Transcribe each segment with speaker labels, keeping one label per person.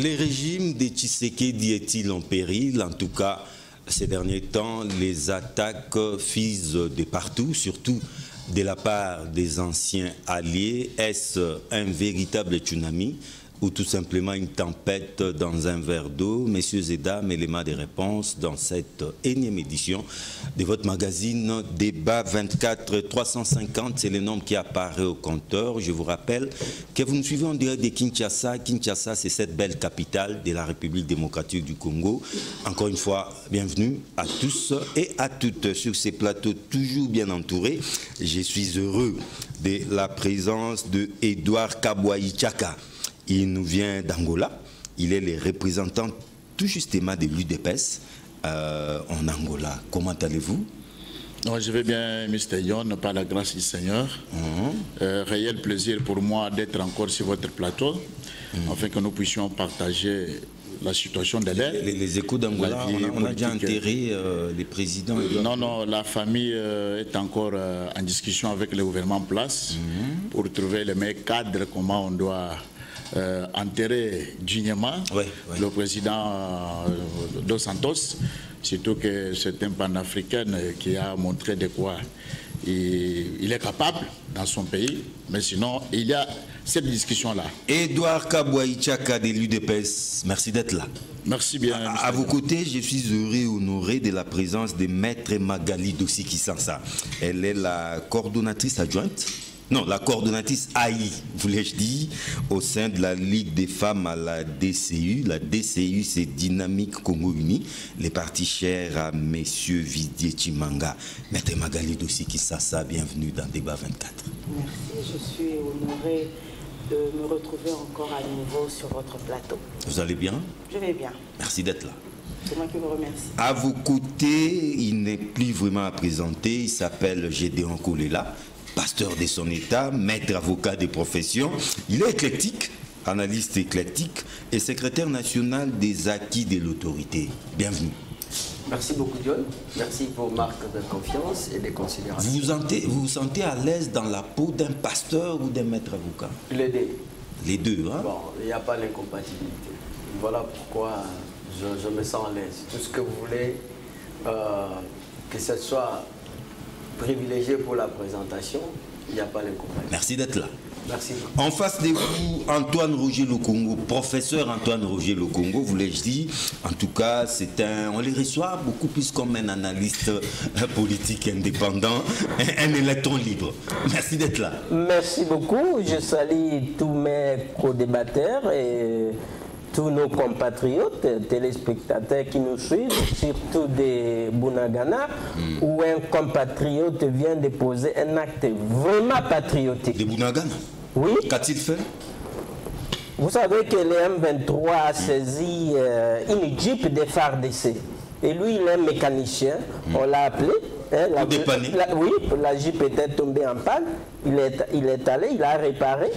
Speaker 1: Le régime de Tshisekedi est-il en péril? En tout cas, ces derniers temps, les attaques fusent de partout, surtout de la part des anciens alliés. Est-ce un véritable tsunami ou tout simplement une tempête dans un verre d'eau? Messieurs et dames, éléments de réponse dans cette énième édition de votre magazine Débat 24 350. C'est le nombre qui apparaît au compteur. Je vous rappelle que vous nous suivez en direct de Kinshasa. Kinshasa, c'est cette belle capitale de la République démocratique du Congo. Encore une fois, bienvenue à tous et à toutes sur ces plateaux toujours bien entourés. Je suis heureux de la présence de Edouard Kabouaï-Tchaka. Il nous vient d'Angola. Il est le représentant tout justement de l'UDPS en Angola. Comment allez-vous?
Speaker 2: Je vais bien, Mr. Yon, par la grâce du Seigneur. Réel plaisir pour moi d'être encore sur votre plateau, afin que nous puissions partager la situation de l'air.
Speaker 1: Les échos d'Angola, on a déjà enterré les présidents.
Speaker 2: Non, la famille est encore en discussion avec le gouvernement en place pour trouver le meilleur cadre, comment on doit enterrer dignement le président Dos Santos, surtout que c'est un panafricain qui a montré de quoi il est capable dans son pays, mais sinon il y a cette discussion-là.
Speaker 1: Edouard Kabouaï-Tchaka de l'UDPS, merci d'être là.
Speaker 2: Merci bien.
Speaker 1: À vos côtés, je suis heureux et honoré de la présence de Maître Magali Dossi-Kisansa. Elle est la coordonnatrice adjointe. Non, la coordonnatrice AI, voulais-je dire, au sein de la Ligue des femmes à la DCU. La DCU, c'est Dynamique Congo Uni, les partis chers à messieurs Vidier Chimanga. Maître Magali Dossi-Kisansa, bienvenue dans Débat 24.
Speaker 3: Merci, je suis honoré de me retrouver encore à nouveau sur votre plateau.
Speaker 1: Vous allez bien?
Speaker 3: Je vais bien.
Speaker 1: Merci d'être là.
Speaker 3: C'est moi qui vous remercie.
Speaker 1: À vos côtés, il n'est plus vraiment à présenter, il s'appelle Gédéon Kolela. Pasteur de son état, maître avocat de profession. Il est éclectique, analyste éclectique et secrétaire national des acquis de l'autorité. Bienvenue.
Speaker 4: Merci beaucoup, John. Merci pour marque de confiance et de considération.
Speaker 1: Vous vous sentez à l'aise dans la peau d'un pasteur ou d'un maître avocat?
Speaker 4: Les deux.
Speaker 1: Les deux, hein?
Speaker 4: Bon, il n'y a pas l'incompatibilité. Voilà pourquoi je me sens à l'aise. Tout ce que vous voulez, que ce soit privilégié pour la présentation, il n'y a pas l'incompatibilité.
Speaker 1: Merci d'être là.
Speaker 4: Merci.
Speaker 1: En face de vous, Antoine Roger Lokongo, professeur Antoine Roger Lokongo, voulais-je dire. En tout cas, on les reçoit beaucoup plus comme un analyste politique indépendant, un électron libre. Merci d'être là.
Speaker 5: Merci beaucoup. Je salue tous mes co-débatteurs et tous nos compatriotes, téléspectateurs qui nous suivent, surtout des Bunagana, où un compatriote vient de poser un acte vraiment patriotique.
Speaker 1: Des Bunagana?
Speaker 5: Oui.
Speaker 1: Qu'a-t-il fait?
Speaker 5: Vous savez que le M23 a saisi une Jeep des FARDC. Et lui, il est mécanicien. On l'a appelé.
Speaker 1: Pour dépanner?
Speaker 5: Oui, la Jeep était tombée en panne. Il est allé, il a réparé.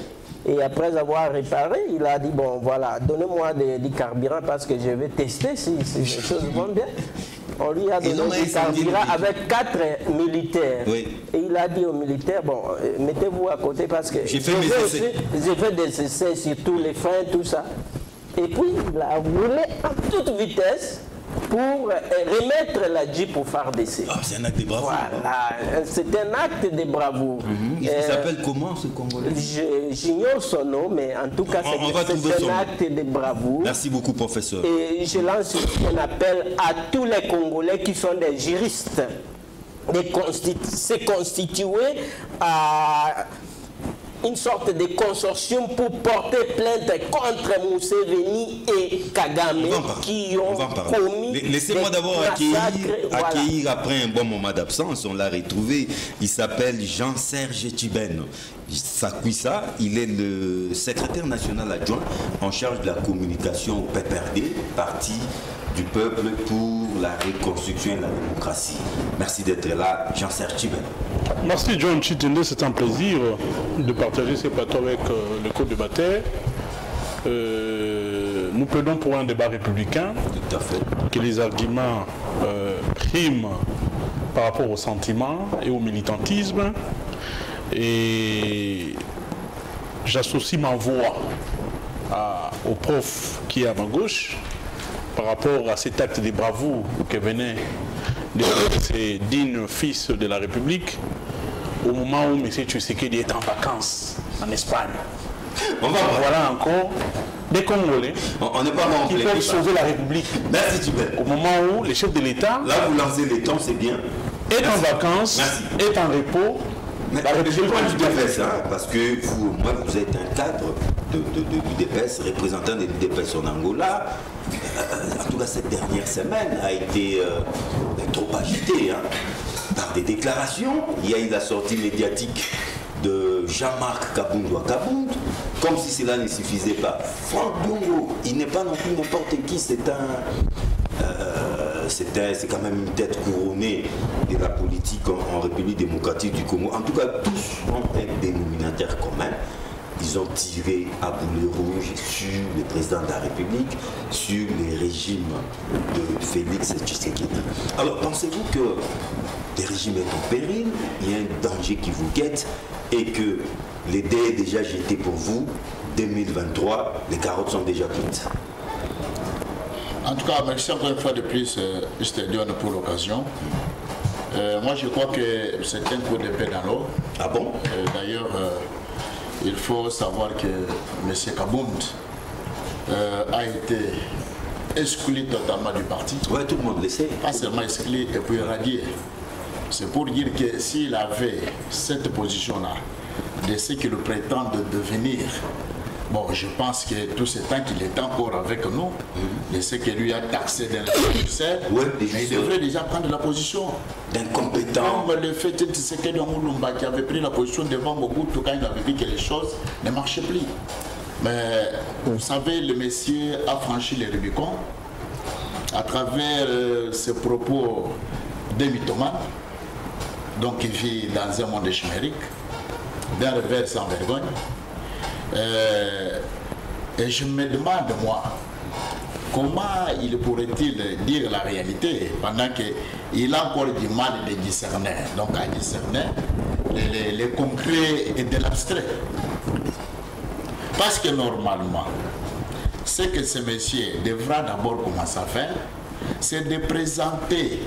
Speaker 5: Et après avoir réparé, il a dit, bon voilà, donnez-moi du carburant parce que je vais tester si les choses vont bien. On lui a donné du carburant avec 4 militaires. Oui. Et il a dit aux militaires, bon, mettez-vous à côté parce que j'ai fait des essais sur tous les freins, tout ça. Et puis, il a roulé à toute vitesse pour remettre la Jeep au FARDC.
Speaker 1: Ah, c'est un acte de bravoure.
Speaker 5: Voilà, c'est un acte de bravoure.
Speaker 1: Il s'appelle comment ce Congolais?
Speaker 5: J'ignore son nom, mais en tout cas, c'est un acte de bravoure.
Speaker 1: Merci beaucoup, professeur.
Speaker 5: Et je lance un appel à tous les Congolais qui sont des juristes de se constituer à une sorte de consortium pour porter plainte contre Museveni et Kagame qui ont commis.
Speaker 1: Laissez-moi d'abord accueillir après un bon moment d'absence. On l'a retrouvé. Il s'appelle Jean-Serge Tibène. Sakwissa, il est le secrétaire national adjoint en charge de la communication au PPRD, Parti du peuple pour la reconstruction et la démocratie. Merci d'être là, Jean-Serge Tibène.
Speaker 6: Merci John Chitende, c'est un plaisir de partager ce plateau avec le co-débatteur. Nous plaidons pour un débat républicain,
Speaker 1: tout à fait,
Speaker 6: que les arguments priment par rapport aux sentiments et au militantisme. Et j'associe ma voix au prof qui est à ma gauche par rapport à cet acte de bravoure que venait de faire ces dignes fils de la République au moment où M. Tshisekedi est en vacances en Espagne. Voilà encore des Congolais qui peuvent sauver la République.
Speaker 1: Merci Tibet.
Speaker 6: Au moment où les chefs de l'État,
Speaker 1: là vous lancez les temps, c'est bien,
Speaker 6: est en vacances, est en repos.
Speaker 1: Mais je crois du DPS, parce que vous, moi, vous êtes un cadre du DPS, représentant de l'UDPS en Angola. En tout cas, cette dernière semaine a été trop agitée par des déclarations. Il y a eu la sortie médiatique de Jean-Marc Kabund, comme si cela ne suffisait pas. Franck Bongo, il n'est pas non plus n'importe qui, c'est quand même une tête couronnée de la politique en République démocratique du Congo. En tout cas, tous ont un dénominateur commun. Ils ont tiré à boulet rouge sur le président de la République, sur les régimes de Félix Tshisekedi. Alors, pensez-vous que le régime est en péril, il y a un danger qui vous guette et que les dés est déjà jeté pour vous, 2023, les carottes sont déjà cuites?
Speaker 2: En tout cas, merci encore une fois de plus, Stadion, pour l'occasion. Moi, je crois que c'est un coup d'épée dans l'eau.
Speaker 1: Ah bon?
Speaker 2: D'ailleurs, il faut savoir que M. Kabund a été exclu totalement du parti.
Speaker 1: Oui, tout le monde le sait.
Speaker 2: Pas seulement exclu et puis radié. C'est pour dire que s'il avait cette position-là, de ce qu'il prétend de devenir, bon, je pense que tout ce temps qu'il est encore avec nous, de ce qu'il lui a taxé dans le succès, il devrait déjà prendre la position
Speaker 1: d'incompétent.
Speaker 2: Comme le fait de ce que Moulumba qui avait pris la position devant Mobutu quand il avait dit que les choses ne marchaient plus. Mais vous savez, le monsieur a franchi les Rubicons à travers ses propos de mythomane. Donc il vit dans un monde chimérique, d'un revers sans vergogne. Et je me demande, moi, comment il pourrait-il dire la réalité pendant qu'il a encore du mal de discerner, donc à discerner les concrets et de l'abstrait. Parce que normalement, ce que ce monsieur devra d'abord commencer à faire, c'est de présenter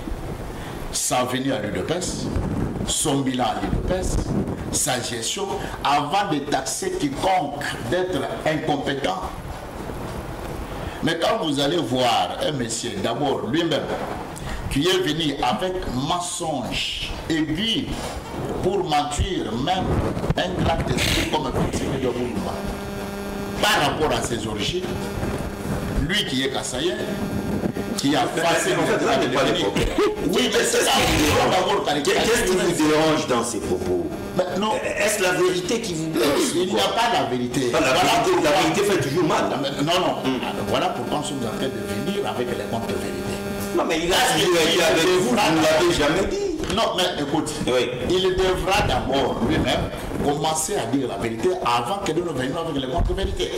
Speaker 2: sa venue à l'UDPS, son bilan à l'UDPS, sa gestion, avant de taxer quiconque d'être incompétent. Mais quand vous allez voir un monsieur, d'abord lui-même, qui est venu avec mensonge aigu pour mentir même un grand esprit comme le conseiller de Moulumba, par rapport à ses origines, lui qui est Kassaïen, qui a passé
Speaker 1: oui, mais c'est ça. Qu'est-ce qui vous dérange dans ces propos? Est-ce la vérité qui vous blesse?
Speaker 2: Il n'y a pas la vérité.
Speaker 1: La vérité fait toujours mal.
Speaker 2: Non. Voilà pourquoi nous sommes en train de venir avec les comptes de vérité.
Speaker 1: Non, mais il a toujours été avec vous, vous ne l'avez jamais dit.
Speaker 2: Non, mais écoute, il devra d'abord lui-même commencer à dire la vérité avant que nous venions avec les comptes de vérité.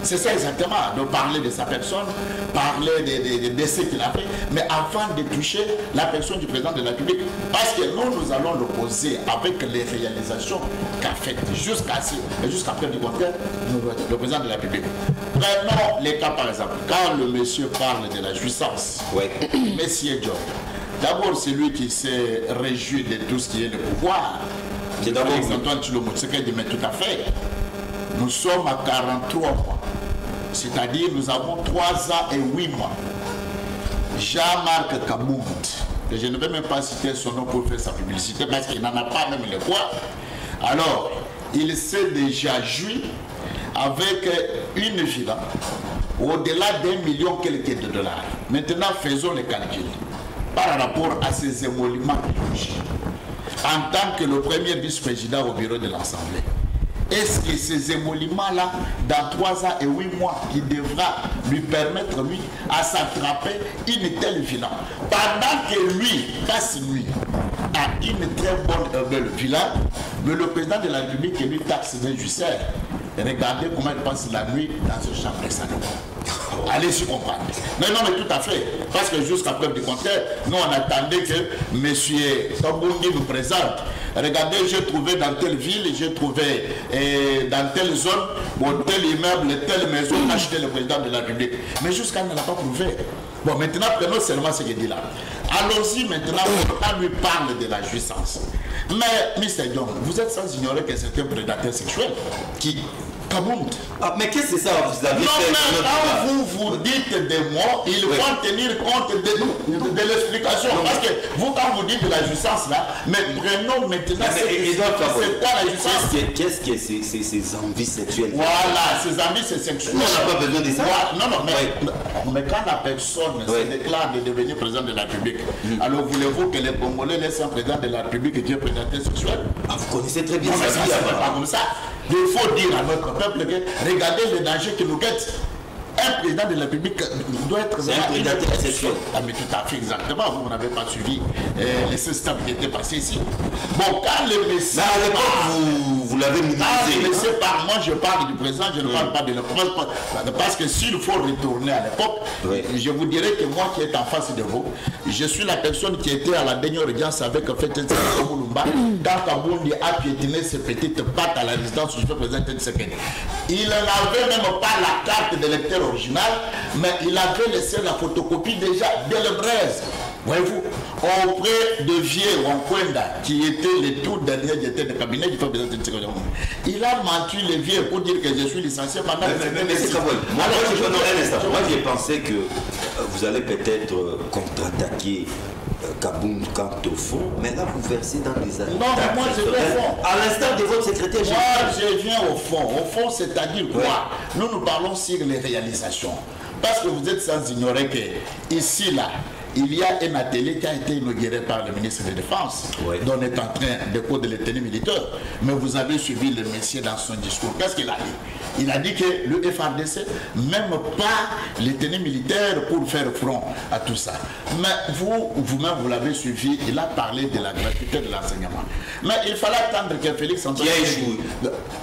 Speaker 2: C'est ça exactement, de parler de sa personne, parler de ce qu'il a fait, mais avant de toucher la personne du président de la République. Parce que nous allons l'opposer avec les réalisations qu'a faites jusqu'à preuve du contraire le président de la République. Prenons les cas par exemple, quand le monsieur parle de la jouissance, monsieur John, d'abord c'est lui qui s'est réjoui de tout ce qui est le pouvoir. C'est d'abord Antoine Tshilombo Tshisekedi, mais tout à fait. Nous sommes à 43 mois. C'est-à-dire nous avons 3 ans et 8 mois. Jean-Marc Kabund, et je ne vais même pas citer son nom pour faire sa publicité parce qu'il n'en a pas même le poids. Alors, il s'est déjà joui avec une villa au-delà d'1 million quelques de dollars. Maintenant, faisons les calculs par rapport à ces émoluments en tant que le premier vice-président au bureau de l'Assemblée. Est-ce que ces émoluments-là, dans 3 ans et 8 mois, qui devra lui permettre, lui, à s'attraper une telle villa, pendant que lui, Kassimui, a une très bonne villa, mais le président de la République lui taxe d'injustice. Regardez comment il passe la nuit dans ce champ de salon. Allez-y comprendre. Non, mais tout à fait. Parce que jusqu'à preuve du contraire, nous on attendait que M. Tamboungi nous présente. Regardez, j'ai trouvé dans telle ville, j'ai trouvé dans telle zone, tel immeuble, telle maison, acheté le président de la République. Mais jusqu'à ne l'a pas prouvé. Bon, maintenant, prenons seulement ce qu'il dit là. Allons-y maintenant, on lui parle de la jouissance. Mais, Mr. John, vous êtes sans ignorer que c'est un prédateur sexuel qui Kabound.
Speaker 1: Ah, mais qu'est-ce que c'est ça vous avez
Speaker 2: non,
Speaker 1: fait
Speaker 2: mais quand vous dites des mots, il faut tenir compte de l'explication. Parce que vous, quand vous dites de la jouissance là, mais prenons maintenant c'est quoi la jouissance?
Speaker 1: Qu'est-ce que c'est ces envies sexuelles?
Speaker 2: Voilà, ces envies sexuelles.
Speaker 1: On n'a pas besoin de ça.
Speaker 2: Non, mais quand la personne se déclare de devenir président de la République, alors voulez-vous que les Congolais laissent un président de la République qui est prédateur sexuel?
Speaker 1: Ah, vous connaissez très bien
Speaker 2: ça. Non, mais ça ne pas comme ça. Il faut dire à notre peuple que regardez le danger qui nous guette. Un président de la République doit être
Speaker 1: un prédateur sexuel.
Speaker 2: Ah, mais tout à fait, exactement. Vous n'avez pas suivi les systèmes qui étaient passés ici. Bon, quand le message.
Speaker 1: Mais à l'époque, vous l'avez minimisé.
Speaker 2: Moi, je parle du président, je ne parle pas de l'époque. Parce que s'il faut retourner à l'époque, je vous dirais que moi qui est en face de vous, je suis la personne qui était à la dernière audience avec Fete Mulumba quand Kabundi a piétiné ses petites pattes à la résidence du président Tshisekedi. Il n'avait même pas la carte d'électeur original, mais il avait laissé la photocopie déjà dès le braise. Voyez-vous, auprès de Vieux Wankwenda, qui était le tout dernier directeur de cabinet du président de Tshisekedi. Il a menti les vieux pour dire que je suis licencié pendant
Speaker 1: mais c'est comme moi, j'ai pensé que vous allez peut-être contre-attaquer Kabound quant au fond, mais là vous versez dans des attaques.
Speaker 2: Non, mais moi je vais au fond.
Speaker 1: À l'instar de votre secrétaire général.
Speaker 2: Moi je viens au fond. Au fond, c'est-à-dire quoi? Nous parlons sur les réalisations. Parce que vous êtes sans ignorer que ici, là, il y a un atelier qui a été inauguré par le ministre de la Défense, dont on est en train de coudre les tenues militaires. Mais vous avez suivi le monsieur dans son discours. Qu'est-ce qu'il a dit? Il a dit que le FARDC, même pas les tenues militaires pour faire front à tout ça. Mais vous-même, vous l'avez suivi, il a parlé de la gratuité de l'enseignement. Mais il fallait attendre que Félix Antoine...
Speaker 1: Qui a échoué.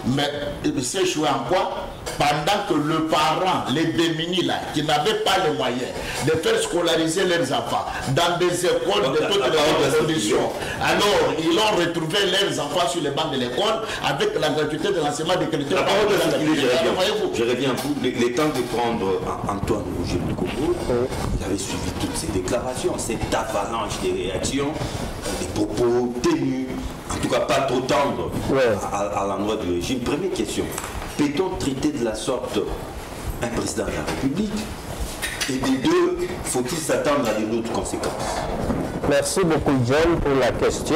Speaker 2: Mais il s'est échoué en quoi? Pendant que le parent, les démunis là, qui n'avaient pas les moyens de faire scolariser leurs enfants dans des écoles de toutes les conditions, alors ils ont retrouvé leurs enfants sur les bancs de l'école avec la gratuité de l'enseignement de l'écriture.
Speaker 1: Je reviens à vous. Les temps de prendre Antoine Rouget-Lukobo, vous avez suivi toutes ces déclarations, cette avalanche des réactions, des propos ténus, en tout cas pas trop tendres à l'endroit du régime. Première question. Peut-on traiter de la sorte un président de la République? Et des deux, faut-il s'attendre à de d'autres conséquences?
Speaker 5: Merci beaucoup, John, pour la question.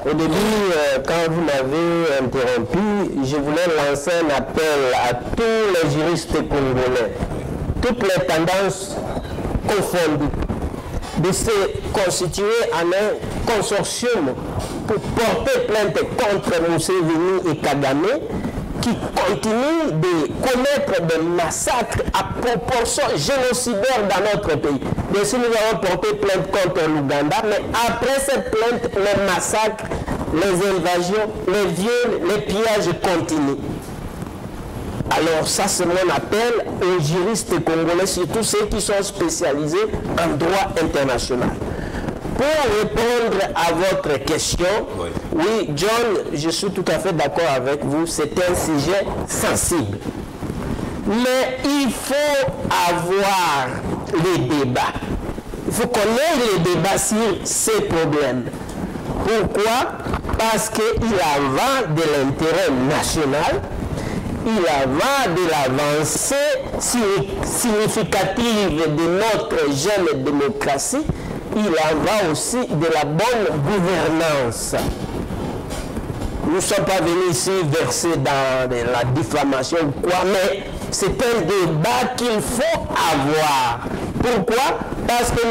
Speaker 5: Au début, quand vous m'avez interrompu, je voulais lancer un appel à tous les juristes congolais, toutes les tendances confondues, de se constituer en un consortium pour porter plainte contre Museveni et Kagame, qui continue de commettre des massacres à proportion génocidaire dans notre pays. Bien sûr, nous avons porté plainte contre l'Ouganda, mais après cette plainte, les massacres, les invasions, les viols, les pillages continuent. Alors ça, c'est mon appel aux juristes congolais, surtout ceux qui sont spécialisés en droit international. Pour répondre à votre question, oui, John, je suis tout à fait d'accord avec vous, c'est un sujet sensible. Mais il faut avoir les débats. Il faut qu'on ait les débats sur ces problèmes. Pourquoi? Parce qu'il en va de l'intérêt national, il en va de l'avancée significative de notre jeune démocratie, il en va aussi de la bonne gouvernance. Nous ne sommes pas venus ici verser dans la diffamation ou quoi, mais c'est un débat qu'il faut avoir. Pourquoi? Parce que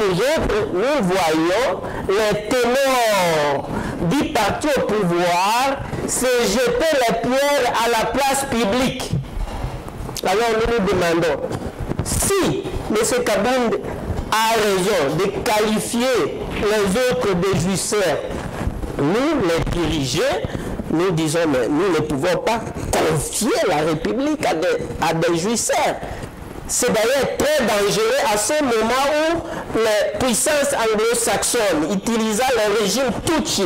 Speaker 5: nous voyons les ténors du parti au pouvoir se jeter les pierres à la place publique. Alors nous nous demandons, si M. Kabound a raison de qualifier les autres de jouisseurs, nous les dirigeants, nous disons, mais nous ne pouvons pas confier la République à des jouisseurs. C'est d'ailleurs très dangereux à ce moment où les puissances anglo-saxonnes utilisant le régime Tutsi.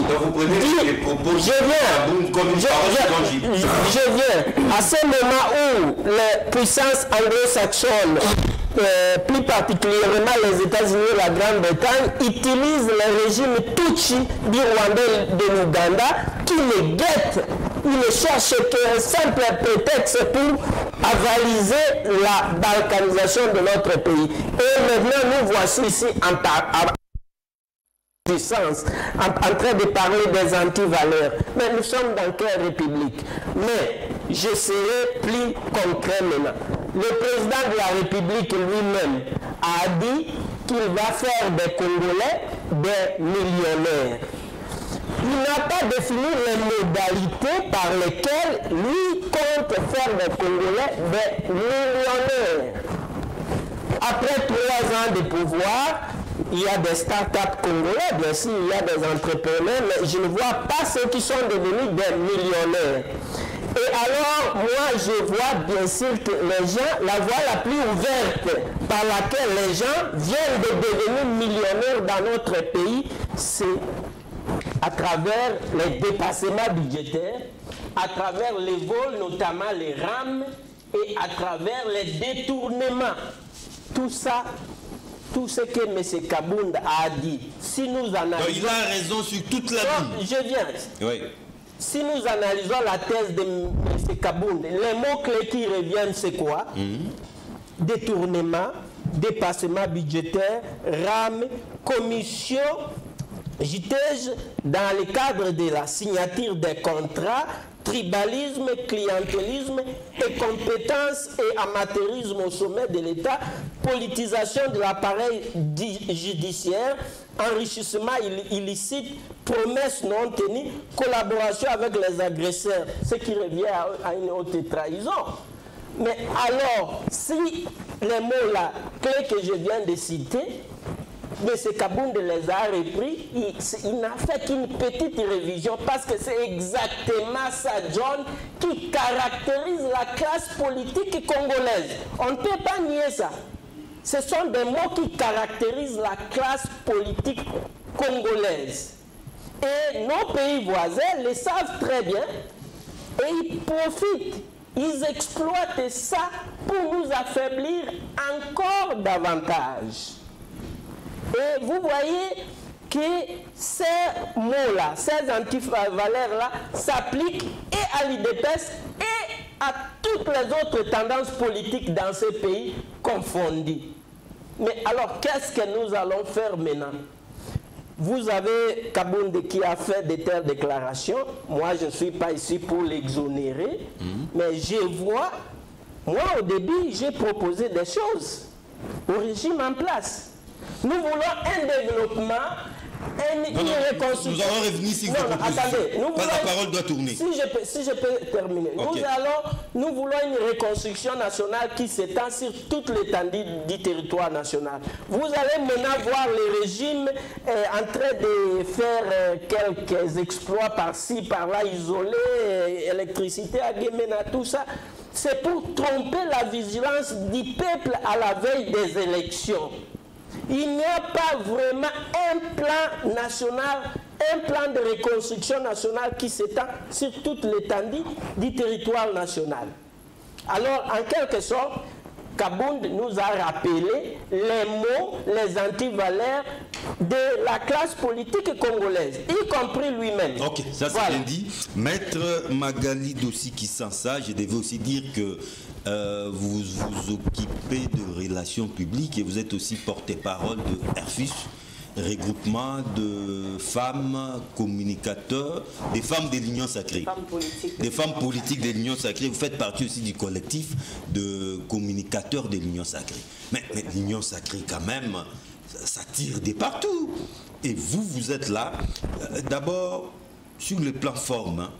Speaker 5: Je viens. À ce moment où les puissances anglo-saxonnes, plus particulièrement les États-Unis et la Grande-Bretagne, utilisent le régime Tutsi du Rwanda et de l'Ouganda qui les guette. Ils ne cherchent qu'un simple prétexte pour avaliser la balkanisation de notre pays. Et maintenant, nous voici ici en puissance, en train de parler des antivaleurs. Mais nous sommes dans quelle république? Mais je serai plus concret maintenant. Le président de la République lui-même a dit qu'il va faire des Congolais des millionnaires. Il n'a pas défini les modalités par lesquelles lui compte faire des Congolais des millionnaires. Après 3 ans de pouvoir, il y a des start-up congolais, bien sûr, il y a des entrepreneurs, mais je ne vois pas ceux qui sont devenus des millionnaires. Et alors, moi, je vois bien sûr que les gens, la voie la plus ouverte par laquelle les gens viennent de devenir millionnaires dans notre pays, c'est à travers les dépassements budgétaires, à travers les vols, notamment les rames, et à travers les détournements. Tout ça, tout ce que M. Kabound a dit, si nous analysons...
Speaker 1: Il a raison sur toute la ligne.
Speaker 5: Je viens.
Speaker 1: Oui.
Speaker 5: Si nous analysons la thèse de M. Kabound, les mots-clés qui reviennent, c'est quoi? Détournement, dépassement budgétaire, rame, commission, JTEJ, dans le cadre de la signature des contrats, tribalisme, clientélisme, incompétence et amateurisme au sommet de l'État, politisation de l'appareil judiciaire, enrichissement illicite, promesses non tenues, collaboration avec les agresseurs, ce qui revient à une haute trahison. Mais alors, si les mots-là, clés que je viens de citer, M. Kabound les a repris, il n'a fait qu'une petite révision parce que c'est exactement ça, John, qui caractérise la classe politique congolaise. On ne peut pas nier ça. Ce sont des mots qui caractérisent la classe politique congolaise. Et nos pays voisins le savent très bien et ils profitent, ils exploitent ça pour nous affaiblir encore davantage. Et vous voyez que ces mots-là, ces antivaleurs-là s'appliquent et à l'UDPS et à toutes les autres tendances politiques dans ce pays confondues. Mais alors, qu'est-ce que nous allons faire maintenant? Vous avez Kabound qui a fait de telles déclarations. Moi, je ne suis pas ici pour l'exonérer. Mais je vois, moi au début, j'ai proposé des choses au régime en place. Nous voulons un développement, une reconstruction.
Speaker 1: Nous allons revenir sur vos propositions.
Speaker 5: Attendez,
Speaker 1: la parole doit tourner.
Speaker 5: Si je peux terminer.
Speaker 1: Okay.
Speaker 5: Nous voulons une reconstruction nationale qui s'étend sur toute l'étendue du territoire national. Vous allez maintenant voir le régime en train de faire quelques exploits par-ci, par-là, isolés, électricité à Guémena, tout ça. C'est pour tromper la vigilance du peuple à la veille des élections. Il n'y a pas vraiment un plan national, un plan de reconstruction nationale qui s'étend sur toute l'étendue du territoire national. Alors, en quelque sorte, Kabound nous a rappelé les mots, les antivaleurs de la classe politique congolaise, y compris lui-même.
Speaker 1: Ok, ça c'est voilà. Bien dit. Maître Magali Dossi Kisansa, je devais aussi dire que vous vous occupez de relations publiques et vous êtes aussi porte-parole de RFUS, regroupement de femmes communicateurs, des femmes de l'Union Sacrée. Des femmes politiques de l'Union Sacrée. Vous faites partie aussi du collectif de communicateurs de l'Union Sacrée. Mais l'Union Sacrée, quand même, ça tire de partout. Et vous, vous êtes là. D'abord, sur le plan forme, hein,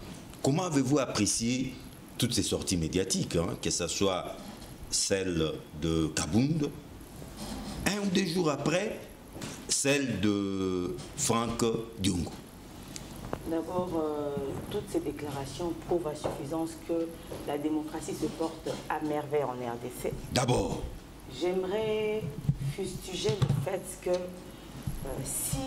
Speaker 1: comment avez-vous apprécié toutes ces sorties médiatiques, hein, que ce soit celle de Kabound, 1 ou 2 jours après, celle de Franck Diongo?
Speaker 3: D'abord, toutes ces déclarations prouvent à suffisance que la démocratie se porte à merveille en RDC.
Speaker 1: D'abord.
Speaker 3: j'aimerais fustiger le fait que si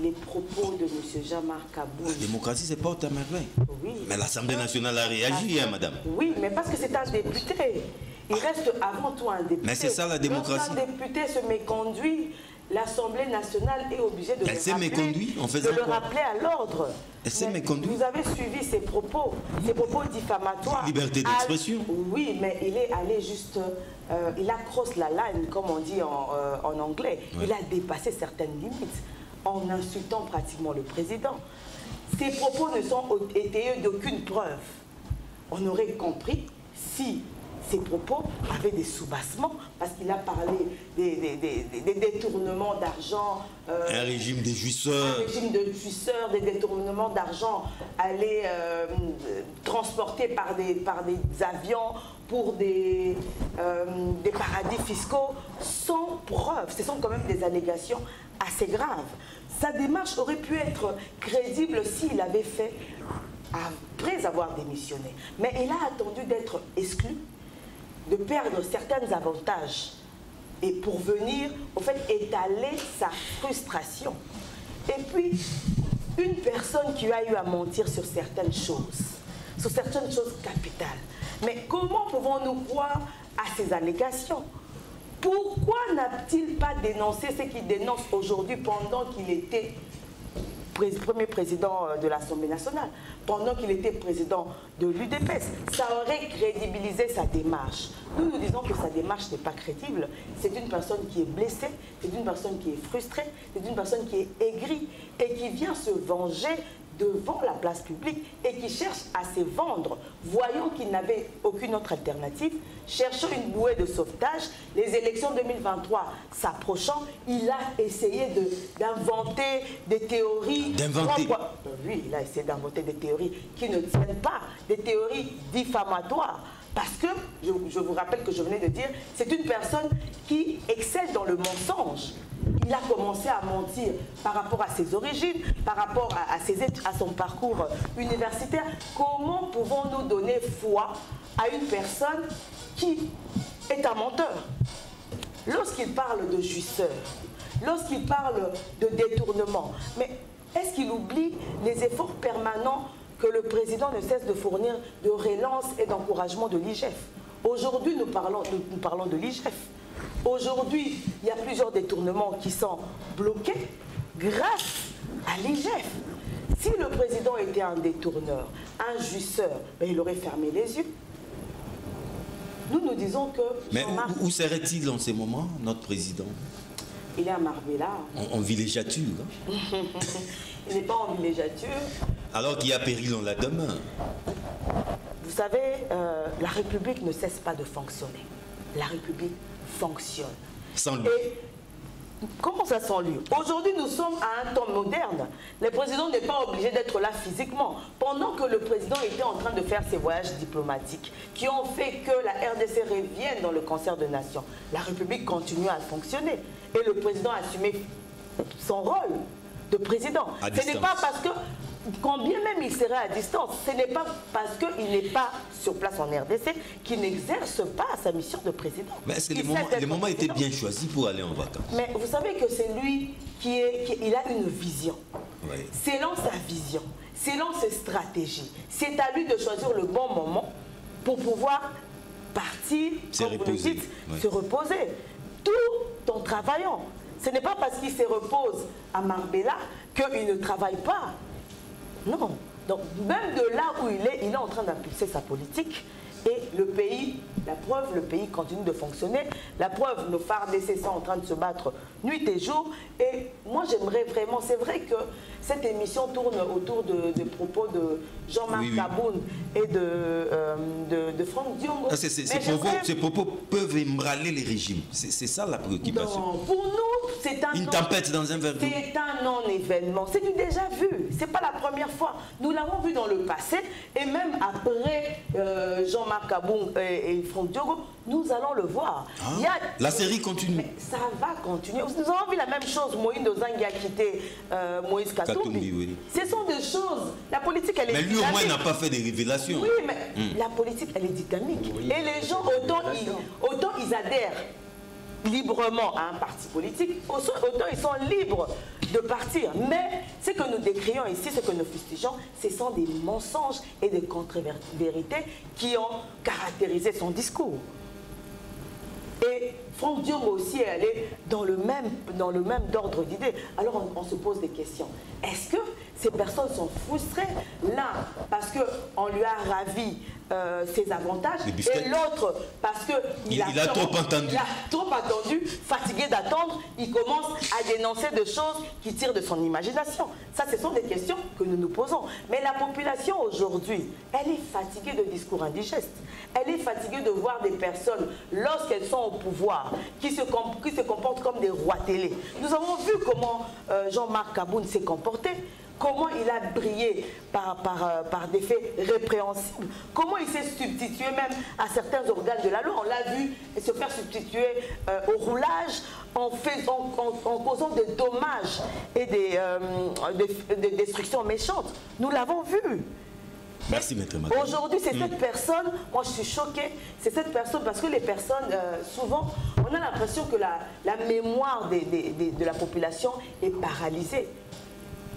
Speaker 3: les propos de M. Jean-Marc Aboun...
Speaker 1: La démocratie, c'est pas au merveille.
Speaker 3: Oui.
Speaker 1: Mais l'Assemblée nationale a réagi, hein, madame.
Speaker 3: Oui, mais parce que c'est un député. Il reste avant tout un député.
Speaker 1: Mais c'est ça la démocratie.
Speaker 3: Quand un député se méconduit, l'Assemblée nationale est obligée de, le rappeler à l'ordre.
Speaker 1: Elle s'est méconduite.
Speaker 3: Vous avez suivi ses propos diffamatoires.
Speaker 1: Liberté d'expression.
Speaker 3: Oui, mais il est allé juste... il a crossé la ligne, comme on dit en anglais. Ouais. Il a dépassé certaines limites en insultant pratiquement le président. Ses propos ne sont étayés d'aucune preuve. On aurait compris si ses propos avaient des soubassements, parce qu'il a parlé des détournements d'argent.
Speaker 1: Un régime des jouisseurs.
Speaker 3: Un régime de jouisseurs, des détournements d'argent allés transportés par des avions pour des paradis fiscaux, sans preuve. Ce sont quand même des allégations assez graves. Sa démarche aurait pu être crédible s'il avait fait après avoir démissionné. Mais il a attendu d'être exclu, de perdre certains avantages et pour venir, au fait, étaler sa frustration. Et puis, une personne qui a eu à mentir sur certaines choses capitales. Mais comment pouvons-nous croire à ces allégations? Pourquoi n'a-t-il pas dénoncé ce qu'il dénonce aujourd'hui pendant qu'il était premier président de l'Assemblée nationale, pendant qu'il était président de l'UDPS? Ça aurait crédibilisé sa démarche. Nous disons que sa démarche n'est pas crédible. C'est une personne qui est blessée, c'est une personne qui est frustrée, c'est une personne qui est aigrie et qui vient se venger devant la place publique et qui cherche à se vendre, voyant qu'il n'avait aucune autre alternative, cherchant une bouée de sauvetage. Les élections 2023 s'approchant, il a essayé d'inventer des théories... Oui, il a essayé d'inventer des théories qui ne tiennent pas, des théories diffamatoires. Parce que, je vous rappelle que je venais de dire, c'est une personne qui excelle dans le mensonge. Il a commencé à mentir par rapport à ses origines, par rapport à son parcours universitaire. Comment pouvons-nous donner foi à une personne qui est un menteur? Lorsqu'il parle de jouisseur, lorsqu'il parle de détournement, mais est-ce qu'il oublie les efforts permanents que le président ne cesse de fournir de relance et d'encouragement de l'IGF? Aujourd'hui, nous parlons de l'IGF. Aujourd'hui, il y a plusieurs détournements qui sont bloqués grâce à l'IGF. Si le président était un détourneur, un jouisseur, ben il aurait fermé les yeux. Nous disons que...
Speaker 1: Mais où serait-il en ces moments, notre président?
Speaker 3: Il est à Marbella.
Speaker 1: En villégiature. Hein?
Speaker 3: Il n'est pas en villégiature.
Speaker 1: Alors qu'il y a péril en la demeure.
Speaker 3: Vous savez, la République ne cesse pas de fonctionner. La République fonctionne.
Speaker 1: Sans lui.
Speaker 3: Et comment ça sans lui? Aujourd'hui, nous sommes à un temps moderne. Le président n'est pas obligé d'être là physiquement. Pendant que le président était en train de faire ses voyages diplomatiques qui ont fait que la RDC revienne dans le concert de nations, la République continue à fonctionner. Et le président a assumé son rôle de président. Ce n'est pas parce que, quand bien même il serait à distance, ce n'est pas parce qu'il n'est pas sur place en RDC qu'il n'exerce pas sa mission de président.
Speaker 1: Mais est-ce que les moments étaient bien choisis pour aller en vacances?
Speaker 3: Mais vous savez que c'est lui il a une vision. Oui. Selon sa vision, selon ses stratégies, c'est à lui de choisir le bon moment pour pouvoir partir, comme vous le dites, se reposer, tout en travaillant. Ce n'est pas parce qu'il se repose à Marbella qu'il ne travaille pas. Non. Donc, même de là où il est en train d'impulser sa politique. Et le pays, la preuve, le pays continue de fonctionner. La preuve, nos FARDC sont en train de se battre nuit et jour. Et moi, j'aimerais vraiment, c'est vrai que cette émission tourne autour des propos de Jean-Marc Aboun et de Franck Diongo.
Speaker 1: Ces propos peuvent ébranler les régimes. C'est ça la préoccupation.
Speaker 3: Non, pour nous, c'est
Speaker 1: une tempête dans un verre d'eau.
Speaker 3: C'est un non-événement. C'est du déjà vu. C'est pas la première fois. Nous l'avons vu dans le passé. Et même après Jean-Marc Aboun et Franck Diongo, nous allons le voir.
Speaker 1: La série continue.
Speaker 3: Mais ça va continuer. Nous avons vu la même chose. Moïse Dozangi a quitté Moïse Katumbi. Oui. Ce sont des choses. La politique, elle est dynamique.
Speaker 1: Mais lui, au moins, n'a pas fait des révélations.
Speaker 3: Oui, mais la politique, elle est dynamique. Oui. Et les gens, autant ils adhèrent librement à un parti politique, autant ils sont libres de partir. Mais ce que nous décrions ici, ce que nous fustigeons, ce sont des mensonges et des contre-vérités qui ont caractérisé son discours. Et Franck Diongo aussi est allé dans le même ordre d'idées. Alors on se pose des questions. Est-ce que ces personnes sont frustrées? L'un parce qu'on lui a ravi ses avantages et l'autre parce qu'il a trop attendu, fatigué d'attendre, il commence à dénoncer des choses qui tirent de son imagination. Ça, ce sont des questions que nous nous posons. Mais la population aujourd'hui, elle est fatiguée de discours indigestes. Elle est fatiguée de voir des personnes, lorsqu'elles sont au pouvoir, qui se comportent comme des rois télé. Nous avons vu comment Jean-Marc Kaboun s'est comporté, comment il a brillé par des faits répréhensibles, comment il s'est substitué même à certains organes de la loi. On l'a vu se faire substituer au roulage en causant des dommages et des destructions méchantes. Nous l'avons vu.
Speaker 1: Merci, maître.
Speaker 3: Aujourd'hui, c'est cette personne, moi je suis choquée, c'est cette personne, parce que les personnes, souvent, on a l'impression que la mémoire de la population est paralysée.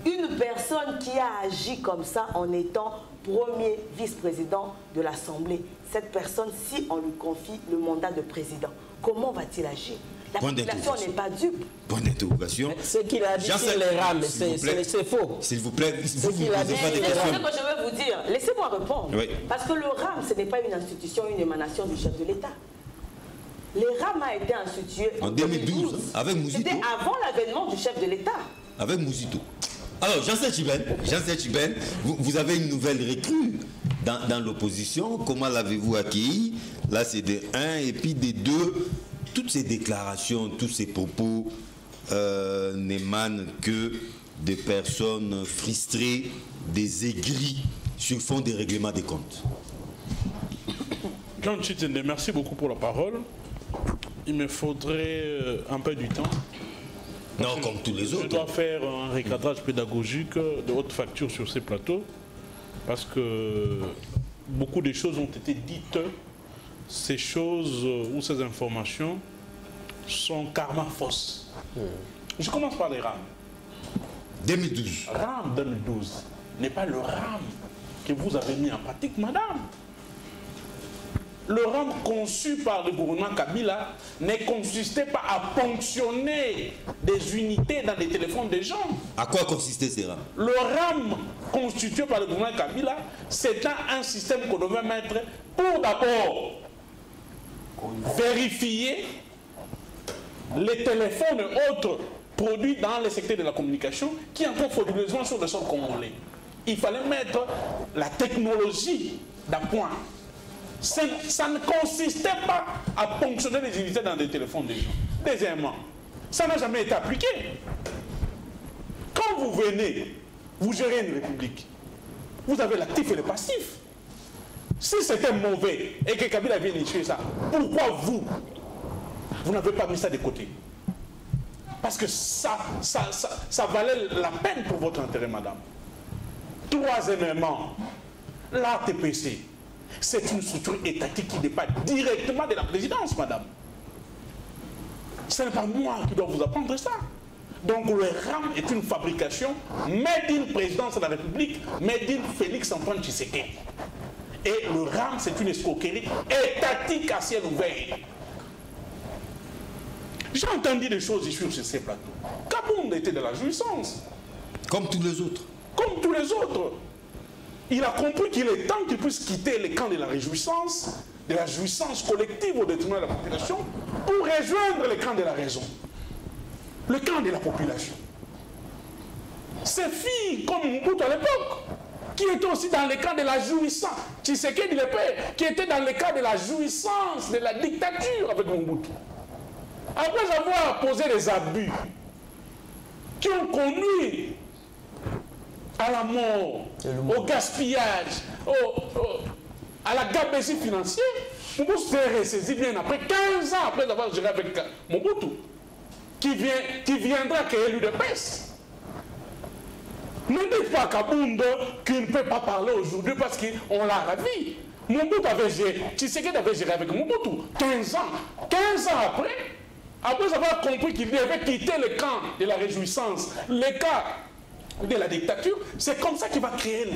Speaker 3: Une personne qui a agi comme ça en étant premier vice-président de l'Assemblée, cette personne, si on lui confie le mandat de président, comment va-t-il agir? La population n'est pas dupe.
Speaker 1: Point d'interrogation.
Speaker 5: Ce qu'il a dit sur les rames, c'est faux.
Speaker 1: S'il vous plaît, vous
Speaker 3: ne posez pas des questions. C'est ce que je veux vous dire. Laissez-moi répondre. Oui. Parce que le RAM, ce n'est pas une institution, une émanation du chef de l'État. Les RAM a été institué
Speaker 1: en 2012, avec Mouzito.
Speaker 3: C'était avant l'avènement du chef de l'État.
Speaker 1: Avec Mouzito. Alors, Janssen Tchiben, vous avez une nouvelle recrue dans l'opposition. Comment l'avez-vous accueilli? Là, c'est de 1 et puis de 2. Toutes ces déclarations, tous ces propos n'émanent que de personnes frustrées, des aigris sur fond des règlements des comptes.
Speaker 6: Jean Tchitende, merci beaucoup pour la parole. Il me faudrait un peu du temps.
Speaker 1: Non, comme tous les autres.
Speaker 6: Je dois faire un recadrage pédagogique de haute facture sur ces plateaux parce que beaucoup de choses ont été dites. Ces choses ou ces informations sont carrément fausses. Je commence par les RAM.
Speaker 1: 2012.
Speaker 6: RAM 2012 n'est pas le RAM que vous avez mis en pratique, madame. Le RAM conçu par le gouvernement Kabila ne consistait pas à ponctionner des unités dans les téléphones des gens.
Speaker 1: À quoi consistait ces RAM?
Speaker 6: Le RAM constitué par le gouvernement Kabila, c'est un système qu'on devait mettre pour d'abord vérifier les téléphones et autres produits dans le secteur de la communication qui entrent frauduleusement sur le sol congolais. Il fallait mettre la technologie d'appoint. Ça ne consistait pas à ponctionner les unités dans des téléphones des gens. Deuxièmement, ça n'a jamais été appliqué. Quand vous venez, vous gérez une république, vous avez l'actif et le passif. Si c'était mauvais et que Kabila vient tuer ça, pourquoi vous n'avez pas mis ça de côté? Parce que ça valait la peine pour votre intérêt, madame. Troisièmement, l'ATPC, c'est une structure étatique qui dépend directement de la présidence, madame. Ce n'est pas moi qui dois vous apprendre ça. Donc le RAM est une fabrication made in présidence de la République, made in Félix-Antoine Tshisekedi. Et le RAM, c'est une escroquerie étatique à ciel ouvert. J'ai entendu des choses ici sur ces plateaux. Kaboun était de la jouissance.
Speaker 1: Comme tous les autres.
Speaker 6: Comme tous les autres. Il a compris qu'il est temps qu'il puisse quitter le camp de la jouissance collective au détriment de la population, pour rejoindre le camp de la raison. Le camp de la population. Ces filles, comme Mobutu à l'époque, qui étaient aussi dans le camp de la jouissance, Tshisekedi le père, qui était dans le camp de la jouissance, de la dictature avec Mobutu. Après avoir posé des abus qui ont conduit à la mort, au gaspillage, à la gabegie financière, Mobutu s'est ressaisi bien après, 15 ans après avoir géré avec Mobutu, qui viendra qu'élu de paix. Ne dites pas Kabound qu'il ne peut pas parler aujourd'hui parce qu'on l'a ravi. Mobutu avait géré, Tshisekedi avait géré avec Mobutu 15 ans. 15 ans après, après avoir compris qu'il devait quitter le camp de la réjouissance, le camp de la dictature, c'est comme ça qu'il va créer,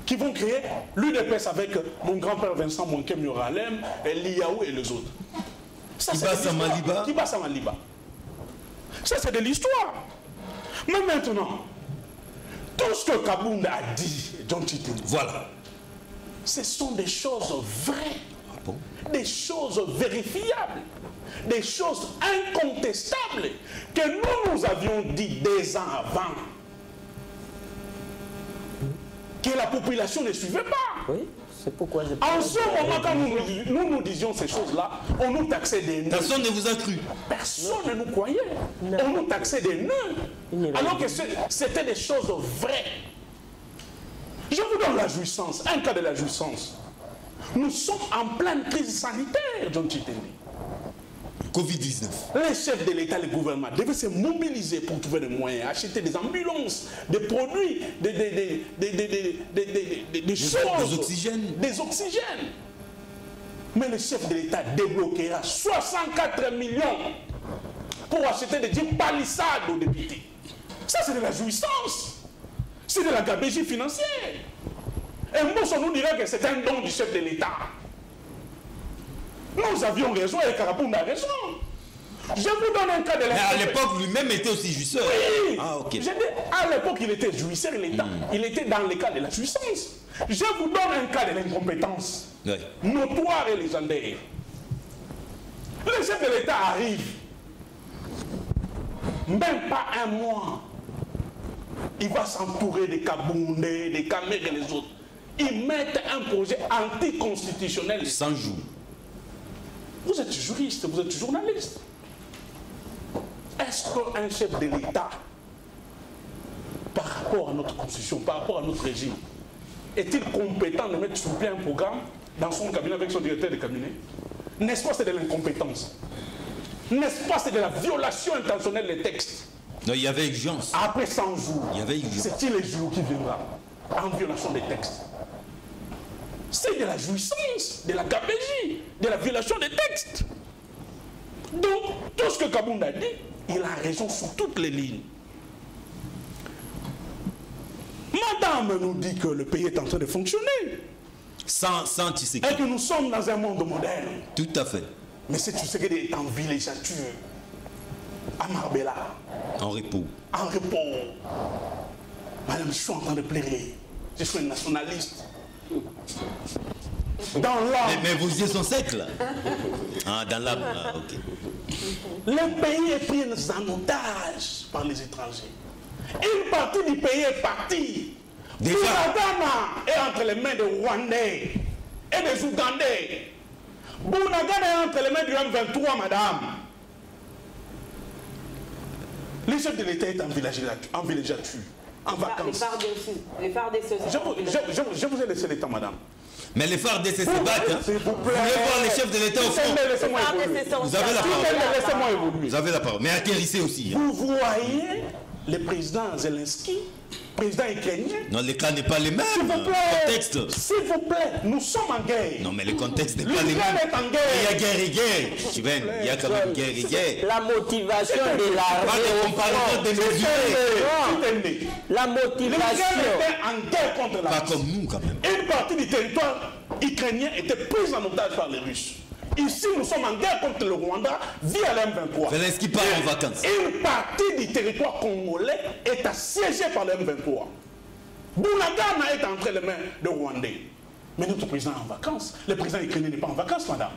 Speaker 6: qui vont créer l'UDPS avec mon grand-père Vincent Mouankem Yoralem, Liaou et les autres. Kiba Samaliba. Ça, c'est de l'histoire. Mais maintenant, tout ce que Kabounda a dit, John Titini, voilà, ce sont des choses vraies, des choses vérifiables, des choses incontestables que nous avions dit 2 ans avant. Que la population ne suivait pas.
Speaker 5: Oui, c'est pourquoi je
Speaker 6: en ce moment, quand nous disions ces choses-là, on nous taxait des nœuds.
Speaker 1: Personne ne vous a cru.
Speaker 6: Personne ne nous croyait. Non. On nous taxait des nœuds. Alors que c'était des choses vraies. Je vous donne la jouissance, un cas de la jouissance. Nous sommes en pleine crise sanitaire, John Titini.
Speaker 1: Covid-19.
Speaker 6: Les chefs de l'État, le gouvernement devaient se mobiliser pour trouver des moyens, acheter des ambulances, des produits, des choses.
Speaker 1: Des oxygènes.
Speaker 6: Des oxygènes. Mais le chef de l'État débloquera 64 millions pour acheter des jeeps palissades aux députés. Ça, c'est de la jouissance. C'est de la gabegie financière. Et moi, on nous dirait que c'est un don du chef de l'État. Nous avions raison et Karabounda a raison. Je vous donne un cas de la...
Speaker 1: Mais à l'époque, lui-même était aussi jouisseur.
Speaker 6: Oui.
Speaker 1: Ah, ok.
Speaker 6: À l'époque, il était jouisseur, il était dans le cas de la jouissance. Je vous donne un cas de l'incompétence. Oui. Notoire et légendaire. Le chef de l'État arrive. Même pas un mois. Il va s'entourer des Kaboundés, des Kamers et les autres. Ils mettent un projet anticonstitutionnel.
Speaker 1: 100 jours.
Speaker 6: Vous êtes juriste, vous êtes journaliste. Est-ce qu'un chef de l'État, par rapport à notre constitution, par rapport à notre régime, est-il compétent de mettre sur pied un programme dans son cabinet avec son directeur de cabinet? N'est-ce pas c'est de l'incompétence? N'est-ce pas c'est de la violation intentionnelle des textes?
Speaker 1: Non, il y avait urgence.
Speaker 6: Après 100 jours,
Speaker 1: il y avait urgence.
Speaker 6: C'est-il les jours qui viendra en violation des textes? C'est de la jouissance, de la gabegie, de la violation des textes. Donc, tout ce que Kabounda dit, il a raison sur toutes les lignes. Madame nous dit que le pays est en train de fonctionner.
Speaker 1: Sans Tshisekedi.
Speaker 6: Et que nous sommes dans un monde moderne.
Speaker 1: Tout à fait.
Speaker 6: Mais c'est Tshisekedi est en villégiature, à Marbella.
Speaker 1: En repos.
Speaker 6: En repos. Madame, je suis en train de pleurer. Je suis un nationaliste. Dans l'âme.
Speaker 1: Mais vos yeux sont secs là. Ah, dans l'âme, ok.
Speaker 6: Le pays est pris en otage par les étrangers. Une partie du pays est partie. Bunagana est entre les mains des Rwandais et des Ougandais. Bunagana est entre les mains du M23, madame. Le chef de l'État est en villégiature, en vacances.
Speaker 3: Les FARDC.
Speaker 6: Je vous ai laissé l'État, madame.
Speaker 1: Mais les FARDC se battent. Hein. Vous voulez voir les chefs de l'État au fond? Vous avez la parole.
Speaker 6: Laissez-moi évoluer.
Speaker 1: Vous avez la parole. Mais atterrissez aussi. Hein.
Speaker 6: Vous voyez le président Zelensky, président ukrainien.
Speaker 1: Non, les cas n'est pas les mêmes.
Speaker 6: S'il vous plaît.
Speaker 1: Contexte.
Speaker 6: S'il vous plaît, nous sommes en guerre.
Speaker 1: Non, mais le contexte n'est pas les mêmes.
Speaker 6: Est en guerre.
Speaker 1: Il y a guerre et guerre. Tu vois, il y a quand même guerre et guerre.
Speaker 5: La motivation de la motivation.
Speaker 6: Était en guerre contre la
Speaker 1: Russie. Pas comme nous, quand même.
Speaker 6: Une partie du territoire ukrainien était prise en otage par les Russes. Ici, nous sommes en guerre contre le Rwanda via l'M23.
Speaker 1: Zelensky part en vacances.
Speaker 6: Une partie du territoire congolais est assiégée par l'M23. Bunagana est entre les mains de Rwandais. Mais notre président est en vacances. Le président ukrainien n'est pas en vacances, madame.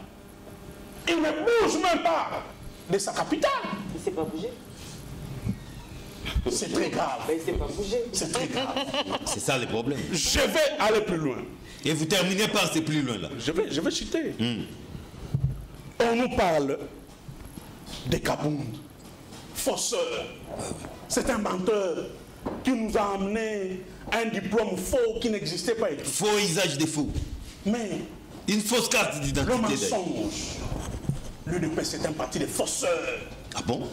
Speaker 6: Il ne bouge même pas de sa capitale.
Speaker 3: Il ne s'est pas bougé.
Speaker 6: C'est très grave.
Speaker 3: Mais il ne s'est pas bougé.
Speaker 6: C'est très grave.
Speaker 1: C'est ça le problème.
Speaker 6: Je vais aller plus loin.
Speaker 1: Et vous terminez par ces plus loin là.
Speaker 6: Je vais citer. On nous parle de Kabound, fausseur. C'est un menteur qui nous a amené un diplôme faux qui n'existait pas.
Speaker 1: Faux usage des faux.
Speaker 6: Mais
Speaker 1: une fausse carte d'identité.
Speaker 6: Le mensonge. L'UDPS c'est un parti de faussseurs.
Speaker 1: Ah bon?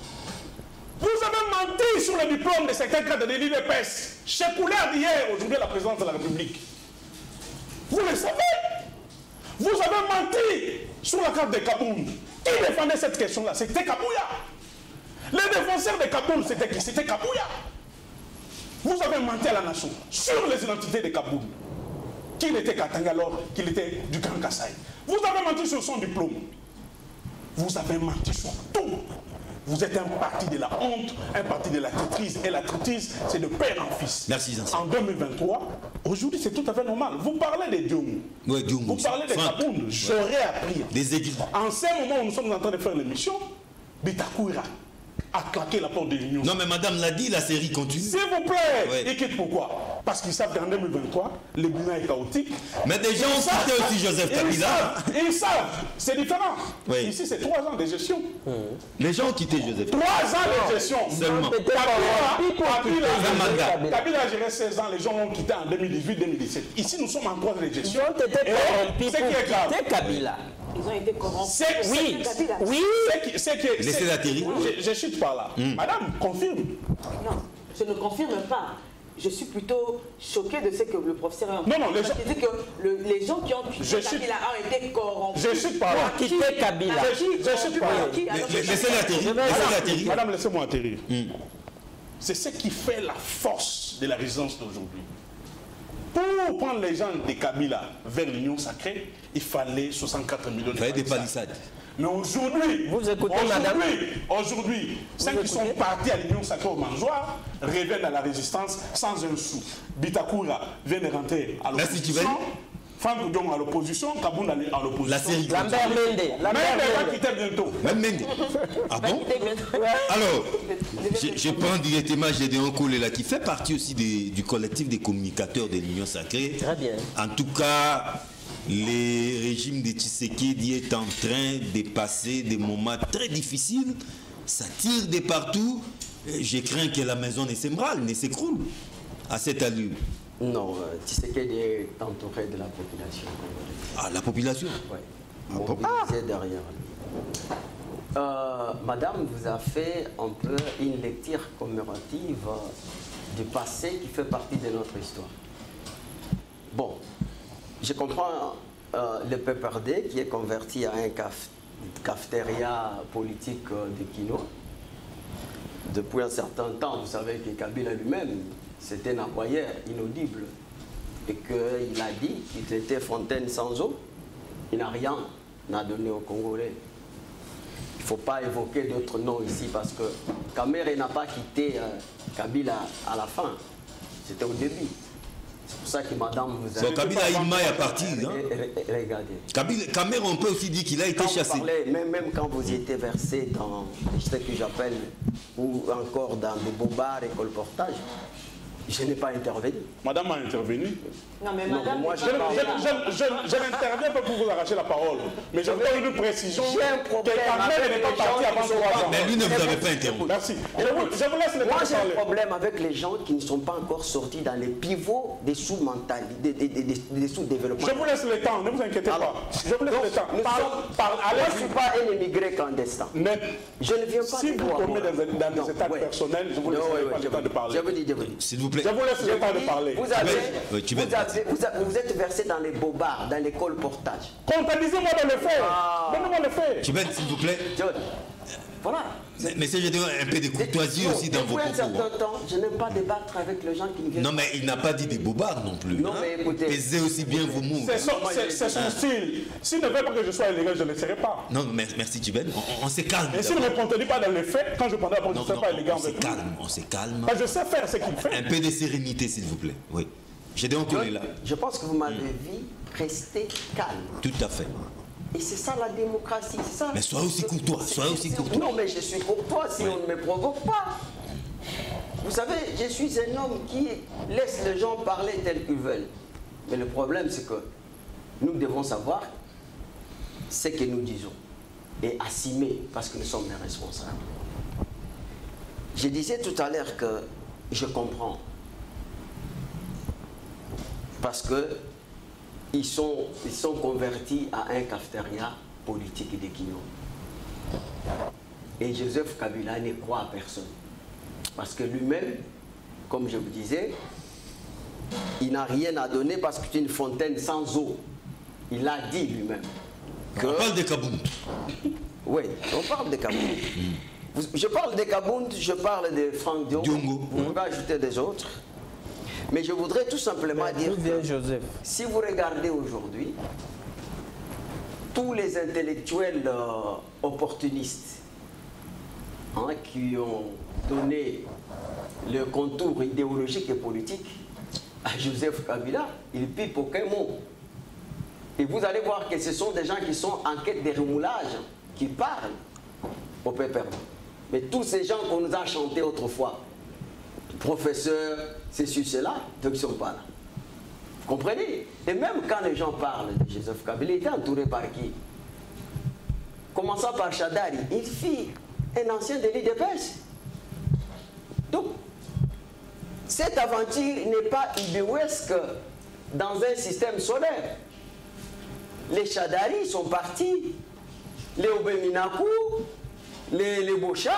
Speaker 6: Vous avez menti sur le diplôme de certains cadres de l'UDPS. Chez Coulard d'hier, aujourd'hui la présidence de la République. Vous le savez. Vous avez menti sur la carte de Kabound. Qui défendait cette question-là? C'était Kabouya. Les défenseurs de Kaboul, c'était qui? C'était Kabouya. Vous avez menti à la nation sur les identités de Kaboul. Qu'il était Katanga alors qu'il était du Grand Kasaï. Vous avez menti sur son diplôme. Vous avez menti sur tout. Vous êtes un parti de la honte, un parti de la traîtrise. Et la traîtrise, c'est de père en fils.
Speaker 1: Merci, Zanzibar.
Speaker 6: En 2023, aujourd'hui, c'est tout à fait normal. Vous parlez de Dioum.
Speaker 1: Ouais,
Speaker 6: vous parlez de Kaboul. J'aurais appris.
Speaker 1: Des aiguilles.
Speaker 6: En ce moment où nous sommes en train de faire l'émission, Bitakoura a claqué la porte de l'Union.
Speaker 1: Non, mais madame l'a dit, la série continue.
Speaker 6: S'il vous plaît. Et pourquoi? Parce qu'ils savent qu'en 2023, le bilan est chaotique.
Speaker 1: Mais des gens ont cité aussi Joseph Kabila.
Speaker 6: Ils savent. C'est différent. Oui. Ici, c'est 3 ans de gestion.
Speaker 1: Les gens ont quitté Joseph.
Speaker 6: 3 ans de gestion.
Speaker 1: Seulement.
Speaker 6: Kabila a géré 16 ans. Les gens l'ont quitté en 2018-2017. Ici, nous sommes en 3 ans de gestion.
Speaker 5: Ils ont été corrompus
Speaker 6: pour
Speaker 5: quitter Kabila.
Speaker 3: Ils ont été corrompus.
Speaker 5: Oui.
Speaker 1: Laissez la télé.
Speaker 6: Je chute par là. Madame, confirme.
Speaker 3: Non, je ne confirme pas. Je suis plutôt choqué de ce que le professeur a dit.
Speaker 6: Non, les gens...
Speaker 3: Il dit que les gens qui ont quitté Kabila ont été corrompus.
Speaker 6: Je chute par là.
Speaker 5: Quitté Kabila.
Speaker 6: Je chute par là.
Speaker 1: Laissez-la atterrir.
Speaker 6: Madame, laissez-moi atterrir. C'est ce qui fait la force de la résistance d'aujourd'hui. Pour prendre les gens de Kabila vers l'Union sacrée, il fallait 64 millions de
Speaker 1: palissades.
Speaker 6: Mais aujourd'hui,
Speaker 5: vous écoutez, madame.
Speaker 6: Aujourd'hui, ceux qui sont partis à l'Union sacrée au Mangeoire reviennent à la résistance sans un sou. Bitakoura vient de rentrer à l'opposition. Franck Dion à l'opposition, Kaboul à l'opposition.
Speaker 1: La série.
Speaker 5: Lambert Mende.
Speaker 6: Lambert va quitter bientôt.
Speaker 1: Même Mende. Ah bon? Alors, je prends directement Gédéon Kolela qui fait partie aussi du collectif des communicateurs de l'Union sacrée.
Speaker 5: Très bien.
Speaker 1: En tout cas, le régime de Tshisekedi est en train de passer des moments très difficiles. Ça tire de partout. Je crains que la maison ne s'ébranle, ne s'écroule à cette allure.
Speaker 4: Non, Tshisekedi est entouré de la population.
Speaker 1: Ah, la population?
Speaker 4: Oui. Mobilisée derrière. Madame vous a fait un peu une lecture commémorative du passé qui fait partie de notre histoire. Bon, je comprends le PPRD qui est converti à un cafétéria politique de Kino. Depuis un certain temps, vous savez que Kabila lui-même, c'était un aboyeur inaudible. Et qu'il a dit qu'il était fontaine sans eau. Il n'a rien à donner aux Congolais. Il ne faut pas évoquer d'autres noms ici parce que Kamere n'a pas quitté Kabila à la fin. C'était au début. C'est pour ça que madame vous a...
Speaker 1: Kabila a une maille à partir.
Speaker 4: Regardez.
Speaker 1: Kamere, on peut aussi dire qu'il a été chassé.
Speaker 4: Même quand vous étiez versé dans ce que j'appelle, ou encore dans des bobards et colportages, je n'ai pas intervenu.
Speaker 6: Madame a intervenu.
Speaker 3: Non, mais madame...
Speaker 6: Moi, je n'interviens pas pour vous arracher la parole. Mais je donne une précision.
Speaker 4: J'ai un problème.
Speaker 6: Kamere n'est pas parti avant 3 ans.
Speaker 1: Mais lui ne vous avait pas interrompu.
Speaker 6: Merci. Je vous laisse le temps de parler.
Speaker 4: Moi, j'ai un problème avec les gens qui ne sont pas encore sortis dans les pivots des sous-mentalités, des sous-développements.
Speaker 6: Je vous laisse le temps, ne vous inquiétez pas. Je vous laisse le temps.
Speaker 4: Moi, je ne suis pas un émigré clandestin.
Speaker 6: Mais
Speaker 4: je ne viens pas
Speaker 6: si vous tombez dans des états personnels, je vous laisse le temps de parler.
Speaker 4: Je vous dis.
Speaker 1: S'il vous plaît.
Speaker 6: Je vous laisse le temps de parler.
Speaker 4: Vous êtes versé dans les bobards, dans les colportages.
Speaker 6: Comptabilisez-moi dans le fait. Donnez-moi le fait.
Speaker 1: Tibet, s'il vous plaît.
Speaker 4: Voilà.
Speaker 1: Mais c'est un peu de courtoisie aussi dans vos propos.
Speaker 4: Depuis un certain temps, je n'aime pas débattre avec les gens qui ne viennent pas.
Speaker 1: Non, mais il n'a pas dit des bobards non plus.
Speaker 4: Non, mais écoutez.
Speaker 1: Pesez aussi bien vos mots.
Speaker 6: C'est son style. S'il ne veut pas que je sois élégant, je ne le serai pas.
Speaker 1: Non, merci Tibet. On se calme.
Speaker 6: Et s'il ne me contredit pas dans les faits, quand je parle, je ne serai pas élégant avec lui.
Speaker 1: On se calme.
Speaker 6: Je sais faire ce qu'il fait.
Speaker 1: Un peu de sérénité, s'il vous plaît. Oui. J'ai donc là.
Speaker 4: Je pense que vous m'avez vu rester calme.
Speaker 1: Tout à fait.
Speaker 4: Et c'est ça la démocratie, c'est ça.
Speaker 1: Mais sois aussi courtois,
Speaker 4: Non, mais je suis courtois si on ne me provoque pas. Vous savez, je suis un homme qui laisse les gens parler tels qu'ils veulent. Mais le problème, c'est que nous devons savoir ce que nous disons et assumer parce que nous sommes les responsables. Je disais tout à l'heure que je comprends. Parce que ils sont convertis à un cafétéria politique de Guinée. Et Joseph Kabila ne croit à personne. Parce que lui-même, comme je vous disais, il n'a rien à donner parce que c'est une fontaine sans eau. Il a dit lui-même.
Speaker 1: On parle de Kaboul.
Speaker 4: Oui, on parle de Kabound. Je parle de Kabound, je parle de Franck Diongo. Vous pouvez ajouter des autres. Mais je voudrais tout simplement dire que
Speaker 5: Joseph.
Speaker 4: Si vous regardez aujourd'hui, tous les intellectuels opportunistes qui ont donné le contour idéologique et politique à Joseph Kabila, ils pipent aucun mot. Et vous allez voir que ce sont des gens qui sont en quête de remoulage, qui parlent au peuple. Mais tous ces gens qu'on nous a chantés autrefois, professeurs, ceci, cela, donc ils ne sont pas là. Vous comprenez? Et même quand les gens parlent de Joseph Kabila, il était entouré par qui? Commençant par Chadari, il fit un ancien de l'IDPS. Donc, cette aventure n'est pas idéesque dans un système solaire. Les Chadari sont partis, les Obeminaku, les Bochab,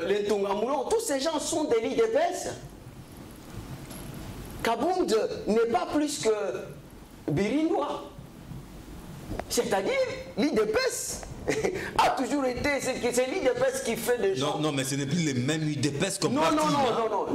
Speaker 4: les Tungamoulon, tous ces gens sont des l'IDPS. Kabound n'est pas plus que Birinois. C'est-à-dire, l'IDPS a toujours été, c'est l'IDPS qui fait des gens.
Speaker 1: Non, mais ce n'est plus les mêmes IDPS comme
Speaker 4: non,
Speaker 1: parti.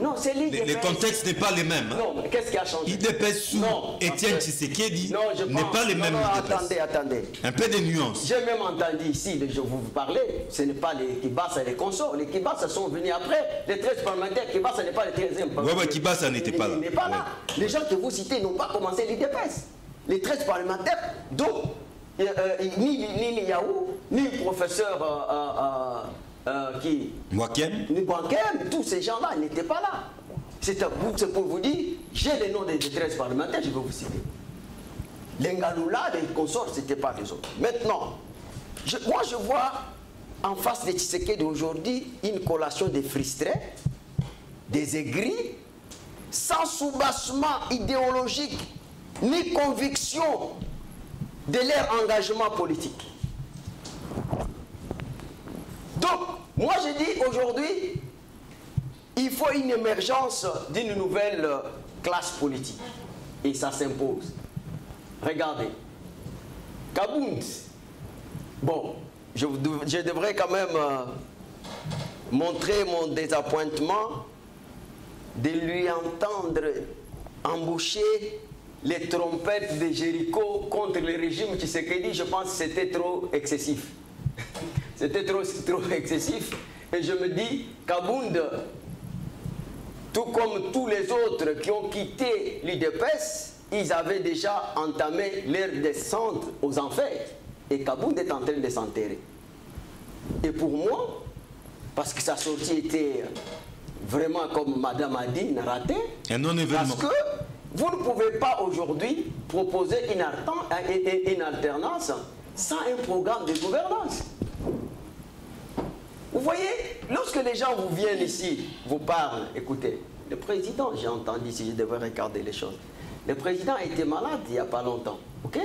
Speaker 4: Non, c'est l'IDPS.
Speaker 1: Les contextes n'est pas les mêmes. Hein.
Speaker 4: Non, mais qu'est-ce qui a changé?
Speaker 1: IDPS sous Étienne Tshisekedi n'est pas les mêmes IDPS.
Speaker 4: Attendez.
Speaker 1: Un peu de nuances.
Speaker 4: J'ai même entendu ici, je vous parlais, ce n'est pas les Kibasa et les consorts. Les Kibasa sont venus après. Les 13 parlementaires, Kibasa n'est pas le 13e parlementaire.
Speaker 1: Oui, Kibasa n'était pas là.
Speaker 4: Il n'est pas là. Les gens que vous citez n'ont pas commencé l'IDPS. Les 13 parlementaires, dont ni Yaou, ni le professeur
Speaker 1: Mwakem,
Speaker 4: tous ces gens-là n'étaient pas là. C'est pour vous dire, j'ai les noms des 13 parlementaires, je vais vous citer. Les Ngaloula, les consorts, ce n'était pas les autres. Maintenant, moi je vois en face de Tshisekedi d'aujourd'hui une collation des frustrés, des aigris, sans soubassement idéologique ni conviction de leur engagement politique. Donc, moi je dis aujourd'hui, il faut une émergence d'une nouvelle classe politique. Et ça s'impose. Regardez. Kabound. Bon, je devrais quand même montrer mon désappointement de lui entendre embaucher les trompettes de Jéricho contre le régime Tshisekedi. Je pense que c'était trop excessif. C'était trop excessif. Et je me dis, Kabound, tout comme tous les autres qui ont quitté l'IDPS, ils avaient déjà entamé leur descente aux enfers. Et Kabound est en train de s'enterrer. Et pour moi, parce que sa sortie était vraiment, comme Madame a dit, ratée, parce que vous ne pouvez pas aujourd'hui proposer une alternance sans un programme de gouvernance. Vous voyez, lorsque les gens vous viennent ici, vous parlent, écoutez, le président, j'ai entendu, si je devrais regarder les choses, le président a été malade il n'y a pas longtemps, ok?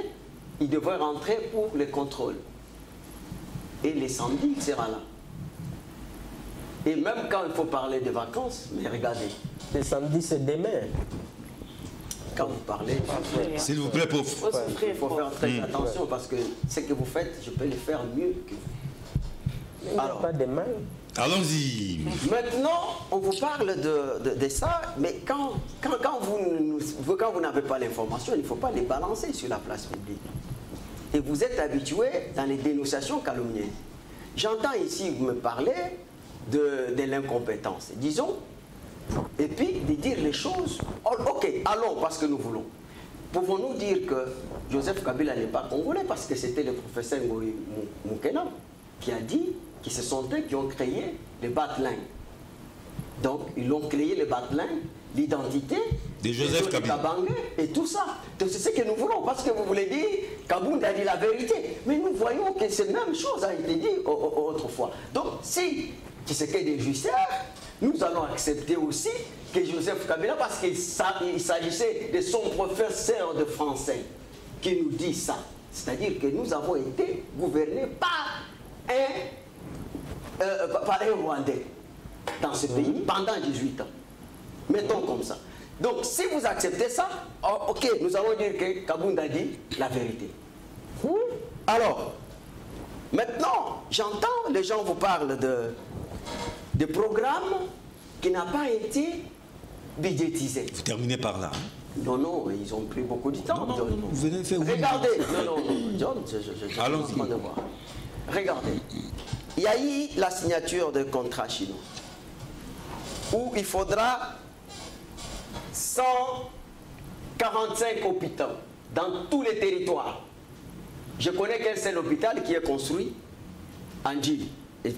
Speaker 4: Il devrait rentrer pour le contrôle. Et les samedis, il sera là. Et même quand il faut parler de vacances, mais regardez.
Speaker 5: Les samedis, c'est demain.
Speaker 4: Quand vous parlez,
Speaker 1: s'il vous plaît, pauvre.
Speaker 4: Il faut faire très attention parce que ce que vous faites, je peux le faire mieux que vous.
Speaker 5: Il n'y a pas de mal.
Speaker 1: Allons-y.
Speaker 4: Maintenant, on vous parle de ça, mais quand vous n'avez pas l'information, il ne faut pas les balancer sur la place publique. Et vous êtes habitué dans les dénonciations calomnieuses. J'entends ici vous me parler de l'incompétence, disons, et puis de dire les choses. Ok, allons parce que nous voulons. Pouvons-nous dire que Joseph Kabila n'est pas congolais parce que c'était le professeur Ngori Mukena qui a dit qu'ils se sont eux qui ont créé les Batlins. Donc, ils ont créé les Batlins, l'identité
Speaker 1: de Joseph Kabila
Speaker 4: et tout ça. Donc, c'est ce que nous voulons parce que vous voulez dire Kabound a dit la vérité. Mais nous voyons que cette même chose a été dit autrefois. Donc, si Tshisekedi est justicier, nous allons accepter aussi que Joseph Kabila, parce qu'il s'agissait de son professeur de français, qui nous dit ça. C'est-à-dire que nous avons été gouvernés par un Rwandais dans ce pays pendant 18 ans. Mettons comme ça. Donc, si vous acceptez ça, ok, nous allons dire que Kabound a dit la vérité. Alors, Maintenant, j'entends, les gens vous parlent de programmes qui n'ont pas été budgétisés.
Speaker 1: Vous terminez par là.
Speaker 4: Non, non, ils ont pris beaucoup de temps.
Speaker 1: Non, vous venez faire...
Speaker 4: Regardez, non, John,
Speaker 1: allons-y.
Speaker 4: Regardez, il y a eu la signature de contrat chinois où il faudra 145 hôpitaux dans tous les territoires. Je connais qu'un seul hôpital qui est construit en Chine,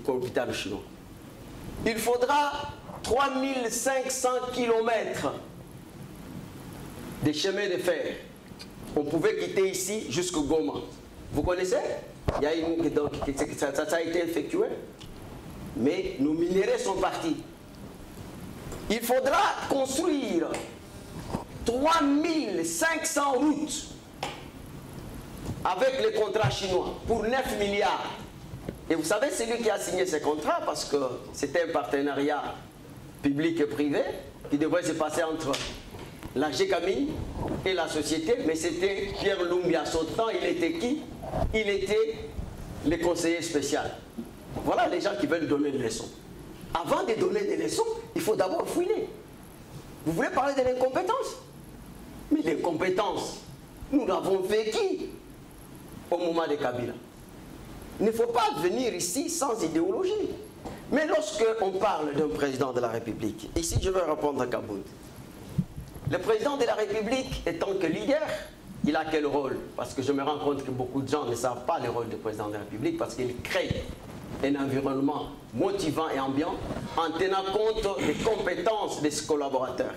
Speaker 4: l'hôpital chinois. Il faudra 3500 km de chemin de fer. On pouvait quitter ici jusqu'au Goma. Vous connaissez? Il y a une, donc, ça a été effectué. Mais nos minéraux sont partis. Il faudra construire 3500 routes avec les contrats chinois pour 9 milliards. Et vous savez, c'est lui qui a signé ces contrats parce que c'était un partenariat public et privé qui devrait se passer entre la GECAMINE et la société, mais c'était Pierre Lumbi à son temps. Il était qui? Il était le conseiller spécial. Voilà les gens qui veulent donner des leçons. Avant de donner des leçons, il faut d'abord fouiller. Vous voulez parler de l'incompétence? Mais l'incompétence, nous l'avons vécu au moment de Kabila. Il ne faut pas venir ici sans idéologie. Mais lorsque on parle d'un président de la République, ici je vais répondre à Kabound. Le président de la République, étant que leader, il a quel rôle? Parce que je me rends compte que beaucoup de gens ne savent pas le rôle du président de la République parce qu'il crée un environnement motivant et ambiant en tenant compte des compétences de ses collaborateurs.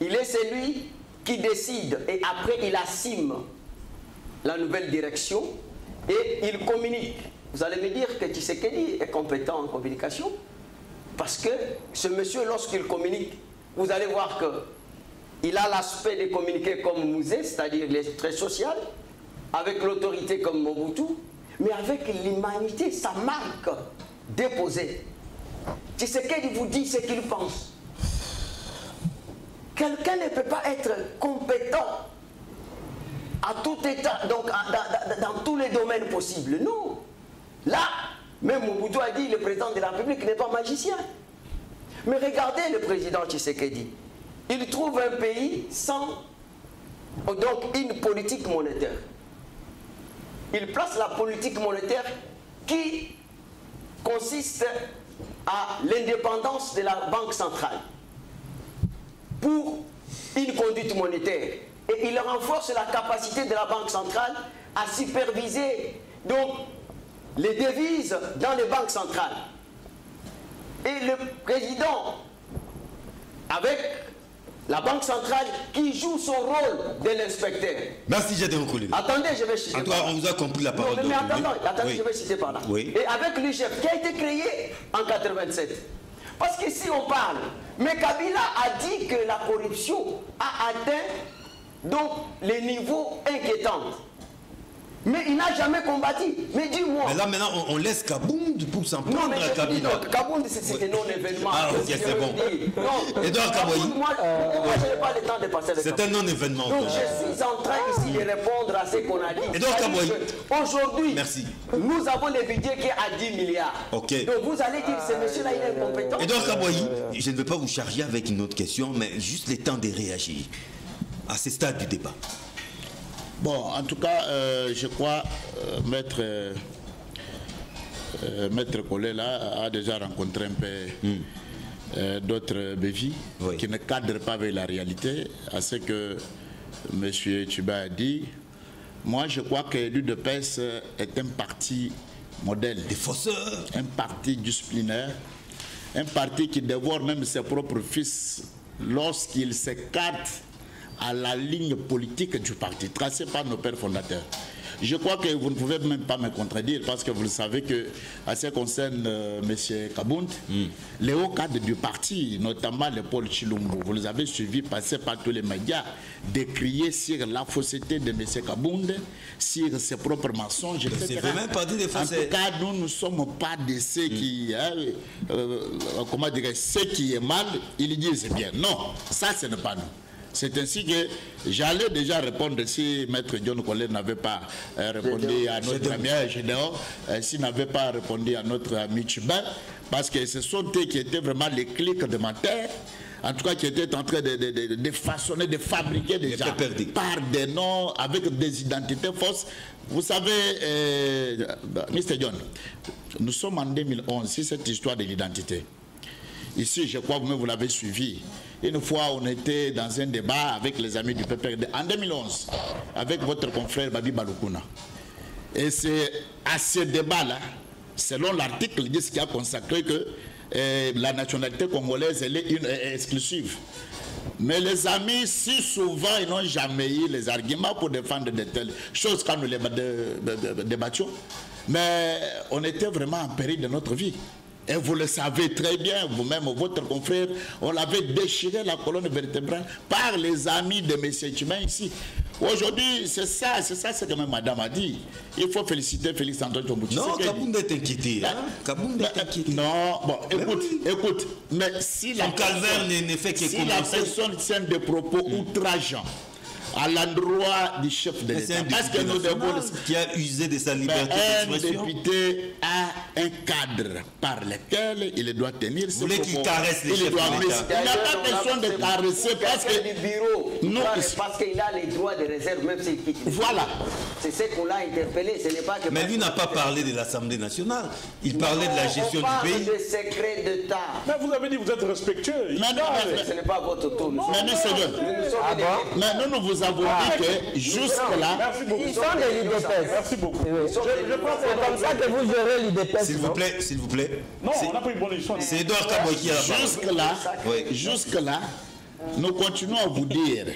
Speaker 4: Il est celui qui décide et après il assume la nouvelle direction et il communique. Vous allez me dire que Tshisekedi est compétent en communication parce que ce monsieur, lorsqu'il communique, vous allez voir qu'il a l'aspect de communiquer comme Mouzé, c'est-à-dire il est très social, avec l'autorité comme Mobutu, mais avec l'humanité, sa marque déposée. Tshisekedi vous dit ce qu'il pense. Quelqu'un ne peut pas être compétent à tout état, donc dans tous les domaines possibles. Non. Là, même Mobutu a dit le président de la République n'est pas magicien. Mais regardez le président Tshisekedi. Il trouve un pays sans donc une politique monétaire. Il place la politique monétaire qui consiste à l'indépendance de la Banque centrale pour une conduite monétaire. Et il renforce la capacité de la Banque centrale à superviser donc les devises dans les banques centrales. Et le président, avec la Banque centrale qui joue son rôle de l'inspecteur.
Speaker 1: Merci, j'ai déroulé.
Speaker 4: Attendez, je vais citer.
Speaker 1: On vous a compris la parole.
Speaker 4: Non, mais attendez, je vais citer par là.
Speaker 1: Oui.
Speaker 4: Et avec l'UGF qui a été créé en 87. Parce qu'ici on parle. Mais Kabila a dit que la corruption a atteint donc les niveaux inquiétants. Mais il n'a jamais combattu. Mais dis-moi.
Speaker 1: Mais là maintenant on laisse Kabound pour s'en prendre à Kabila.
Speaker 4: Kabound c'est un non-événement.
Speaker 1: Ah ok, c'est bon.
Speaker 4: Non.
Speaker 1: Edouard Kaboyi.
Speaker 4: Moi je n'ai pas le temps de passer le
Speaker 1: C'est un non-événement.
Speaker 4: Donc je suis en train ici de répondre à ce qu'on a dit.
Speaker 1: Edouard Kaboyi.
Speaker 4: Aujourd'hui,
Speaker 1: merci.
Speaker 4: Nous avons le budget qui est à 10 milliards.
Speaker 1: Ok.
Speaker 4: Donc vous allez dire ce monsieur-là il est incompétent.
Speaker 1: Edouard Kaboyi, je ne vais pas vous charger avec une autre question, mais juste le temps de réagir à ce stade du débat.
Speaker 2: Bon, en tout cas, je crois Maître Collet là a déjà rencontré un peu d'autres bévis qui ne cadrent pas avec la réalité, à ce que M. Tchiba a dit. Moi, je crois que l'UDPS est un parti modèle.
Speaker 1: Des fausseurs.
Speaker 2: Un parti disciplinaire, un parti qui dévore même ses propres fils lorsqu'il s'écarte à la ligne politique du parti, tracée par nos pères fondateurs. Je crois que vous ne pouvez même pas me contredire parce que vous le savez que, à ce qui concerne M. Kabound, les hauts cadres du parti, notamment le Paul Chilombo, vous les avez suivis passer par tous les médias, décrier sur la fausseté de M. Kabound, sur ses propres mensonges, etc.
Speaker 1: Même pas des
Speaker 2: en tout cas, nous ne sommes pas de ceux qui, comment dire, ceux qui est mal, ils disent bien. Non, ça ce n'est pas nous. c'est ainsi que j'allais déjà répondre si Maître John Collet n'avait pas répondu à notre ami Gédéon, s'il n'avait pas répondu à notre ami Chubin, parce que ce sont eux qui étaient vraiment les clics de ma terre, en tout cas qui étaient en train de façonner, de fabriquer des gens par des noms, avec des identités fausses. Vous savez, Mr. John, nous sommes en 2011, c'est cette histoire de l'identité. Ici, je crois que vous l'avez suivi. Une fois, on était dans un débat avec les amis du PPRD en 2011, avec votre confrère Babi Balukuna. Et c'est à ce débat-là, selon l'article 10 qui a consacré que la nationalité congolaise elle est exclusive. Mais les amis, si souvent, ils n'ont jamais eu les arguments pour défendre de telles choses quand nous les débattions. Mais on était vraiment en péril de notre vie. Et vous le savez très bien, vous-même, votre confrère, on l'avait déchiré la colonne vertébrale par les amis de M. Chimay ici. Aujourd'hui, c'est ça ce que même madame a dit. Il faut féliciter Félix Antoine Tshombo.
Speaker 1: Non, Kabounda est inquiété.
Speaker 2: Non, bon, écoute, mais si la personne tient des propos outrageants à l'endroit du chef de l'État, parce que nous devons
Speaker 1: qui a usé de sa liberté d'expression.
Speaker 2: Un député a un cadre par lequel il doit tenir ses propos.
Speaker 1: Qu'il caresse les chefs de l'État.
Speaker 2: Il n'a pas besoin de caresser parce que
Speaker 4: du bureau, parce qu'il a les droits de réserve même s'il quitte.
Speaker 2: Voilà.
Speaker 4: C'est ce qu'on l'a interpellé. Ce n'est pas que.
Speaker 1: Mais lui n'a pas parlé de l'Assemblée nationale. Il parlait de la gestion du pays.
Speaker 4: De secret d'État.
Speaker 6: Mais vous avez dit que vous êtes respectueux.
Speaker 4: Ce n'est pas votre tour.
Speaker 2: Mais nous vous avons dit que jusque-là,
Speaker 5: ils sont des l'IDPS.
Speaker 6: Merci beaucoup.
Speaker 5: C'est comme ça que vous gérez l'IDPS.
Speaker 1: S'il vous plaît.
Speaker 6: Non, on n'a pas une bonne histoire.
Speaker 1: C'est Edouard Kaboy qui a parlé.
Speaker 2: Jusque-là, nous continuons à vous dire,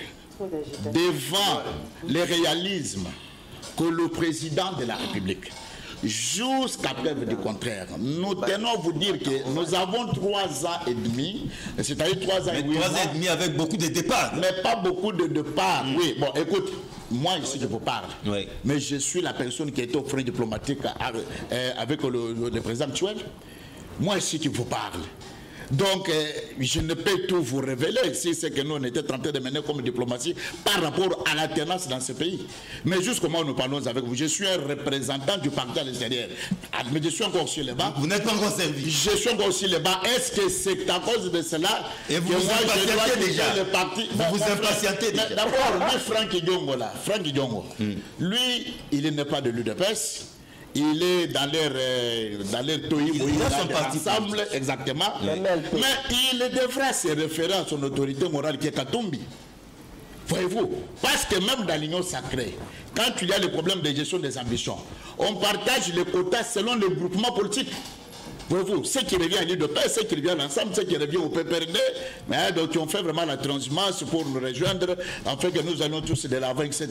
Speaker 2: devant les réalismes que le président de la République, jusqu'à preuve du contraire, nous tenons à vous dire que nous avons 3 ans et demi, c'est-à-dire 3 ans et 8 mois.
Speaker 1: 3 ans et demi avec beaucoup de départs.
Speaker 2: Mais pas beaucoup de départs. Oui, bon, écoute, moi ici je vous parle.
Speaker 1: Oui.
Speaker 2: Mais je suis la personne qui était au front diplomatique avec le président actuel. Moi ici qui vous parle. Donc, je ne peux tout vous révéler si c'est que nous on était tentés de mener comme diplomatie par rapport à l'alternance dans ce pays. Mais jusqu'au moment où nous parlons avec vous, je suis un représentant du parti à l'extérieur. Mais je suis encore sur les bancs.
Speaker 1: Vous n'êtes pas encore servi.
Speaker 2: Je suis encore sur les bancs. Est-ce que c'est à cause de cela
Speaker 1: et vous vous impatientez déjà
Speaker 2: le parti?
Speaker 1: Vous vous impatientez déjà.
Speaker 2: D'abord, lui, Franck Diongo, là, Franck Diongo, lui, il n'est pas de l'UDPS. Il est dans leur toï, ensemble, exactement. Oui. Mais il devrait se référer à son autorité morale qui est Katumbi. Voyez-vous? Parce que même dans l'Union sacrée, quand il y a le problème de gestion des ambitions, on partage les quotas selon le groupement politique. Voyez-vous, ce qui revient à l'UDPS, ce qui revient à l'ensemble, ce qui revient au PPRD, mais donc on fait vraiment la transhumance pour nous rejoindre, en fait que nous allons tous de l'avant, etc.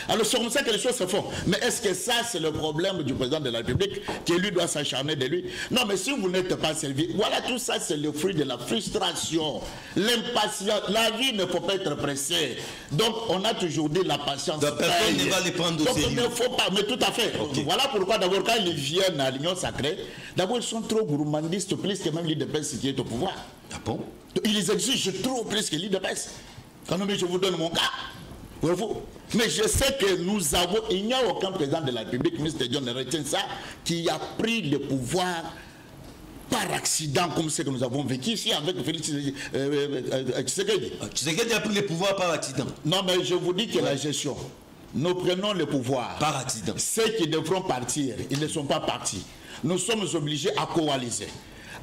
Speaker 2: Alors c'est comme ça que les choses se font. Mais est-ce que ça, c'est le problème du président de la République, qui lui doit s'acharner de lui? Non, mais si vous n'êtes pas servi, voilà, tout ça, c'est le fruit de la frustration, l'impatience. La vie ne peut pas être pressée. Donc, on a toujours dit la patience.
Speaker 1: Donc, personne ne va les prendre au sérieux.
Speaker 2: Donc, il ne faut pas, mais tout à fait. Okay. Voilà pourquoi, d'abord, quand ils viennent à l'Union sacrée, d'abord, ils sont trop gourmandistes, plus que même l'IDPS qui est au pouvoir.
Speaker 1: Ah bon?
Speaker 2: Ils exigent trop plus que l'IDPS. Quand même, je vous donne mon cas. Voyez-vous? Mais je sais que nous avons, il n'y a aucun président de la République, M. John ne retient ça, qui a pris le pouvoir par accident, comme ce que nous avons vécu ici avec Félix Tshisekedi.
Speaker 1: Tshisekedi a pris le pouvoir par accident.
Speaker 2: Non, mais je vous dis que la gestion, nous prenons le pouvoir.
Speaker 1: Par accident.
Speaker 2: Ceux qui devront partir, ils ne sont pas partis. Nous sommes obligés à coaliser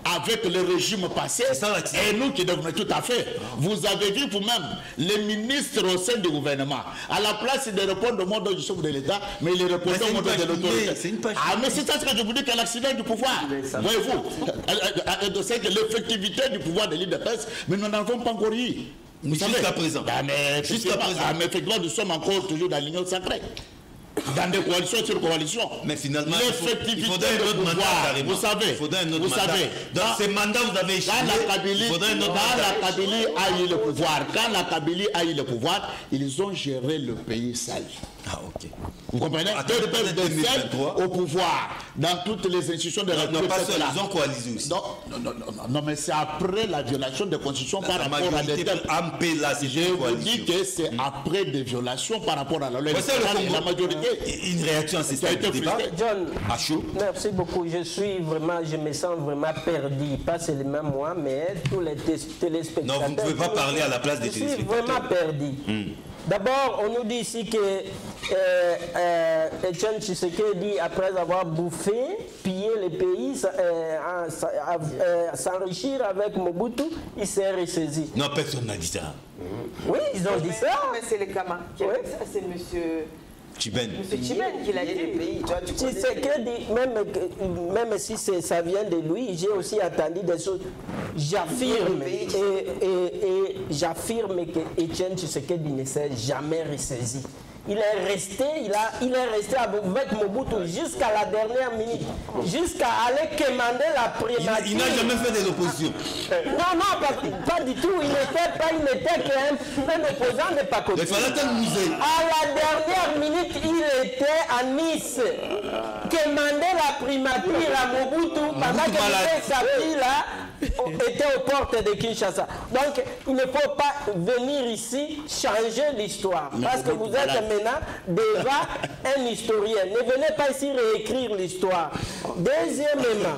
Speaker 2: avec le régime passé et nous qui devons tout à fait. Vous avez vu vous-même les ministres au sein du gouvernement, à la place de répondre au monde du chef de l'État, mais ils répondent au monde de l'autorité. Ah, mais c'est ça ce que je vous dis, que l'accident du pouvoir. Voyez-vous, c'est que l'effectivité du pouvoir de l'IDPS, mais nous n'avons pas encore eu.
Speaker 1: Jusqu'à présent.
Speaker 2: Mais effectivement, nous sommes encore toujours dans l'Union sacrée. dans des coalitions sur coalitions.
Speaker 1: Mais finalement,
Speaker 2: l'effectivité
Speaker 1: il faudrait un autre mandat, carrément.
Speaker 2: Vous savez,
Speaker 1: il faudrait un autre mandat. Dans ces mandats, vous avez échoué.
Speaker 2: Quand la Kabylie a eu le pouvoir, ils ont géré le pays seul.
Speaker 1: Ah, ok.
Speaker 2: Vous comprenez? Deux peuples de seul au pouvoir, dans toutes les institutions de la République.
Speaker 1: Non, pas seuls, ils ont coalisé aussi.
Speaker 2: Non, mais c'est après la violation des constitutions par rapport à des peuples. Je vous dis que c'est après des violations par rapport à la loi.
Speaker 1: La majorité. Une réaction à ces débats.
Speaker 5: John,
Speaker 1: à chaud.
Speaker 5: Merci beaucoup. Je me sens vraiment perdu. Pas seulement moi, mais tous les téléspectateurs.
Speaker 1: Non, vous ne pouvez pas parler à la place des téléspectateurs.
Speaker 5: Je suis vraiment perdu. D'abord, on nous dit ici que Etienne Tshisekedi, après avoir bouffé, pillé le pays, s'enrichir avec Mobutu, il s'est ressaisi.
Speaker 1: Non, personne n'a dit ça.
Speaker 5: Oui, ils ont dit ça.
Speaker 3: Mais c'est les Kama qui a dit ça, c'est monsieur...
Speaker 1: Chiben.
Speaker 3: Monsieur Chiben qui l'a dit.
Speaker 5: Tshisekedi, même si ça vient de lui, j'ai aussi entendu des choses. J'affirme et j'affirme que Etienne Tshisekedi ne s'est jamais ressaisi. Il est resté avec Mobutu jusqu'à la dernière minute, jusqu'à aller commander la primature.
Speaker 1: Il n'a jamais fait de l'opposition.
Speaker 5: Non, pas du tout. Il n'était qu'un opposant de Pacoté. À la dernière minute, il était à Nice, commander la primature à Mobutu pendant que sa fille là était aux portes de Kinshasa. Donc, il ne faut pas venir ici changer l'histoire. Parce que vous êtes maintenant déjà un historien. Ne venez pas ici réécrire l'histoire. Deuxièmement,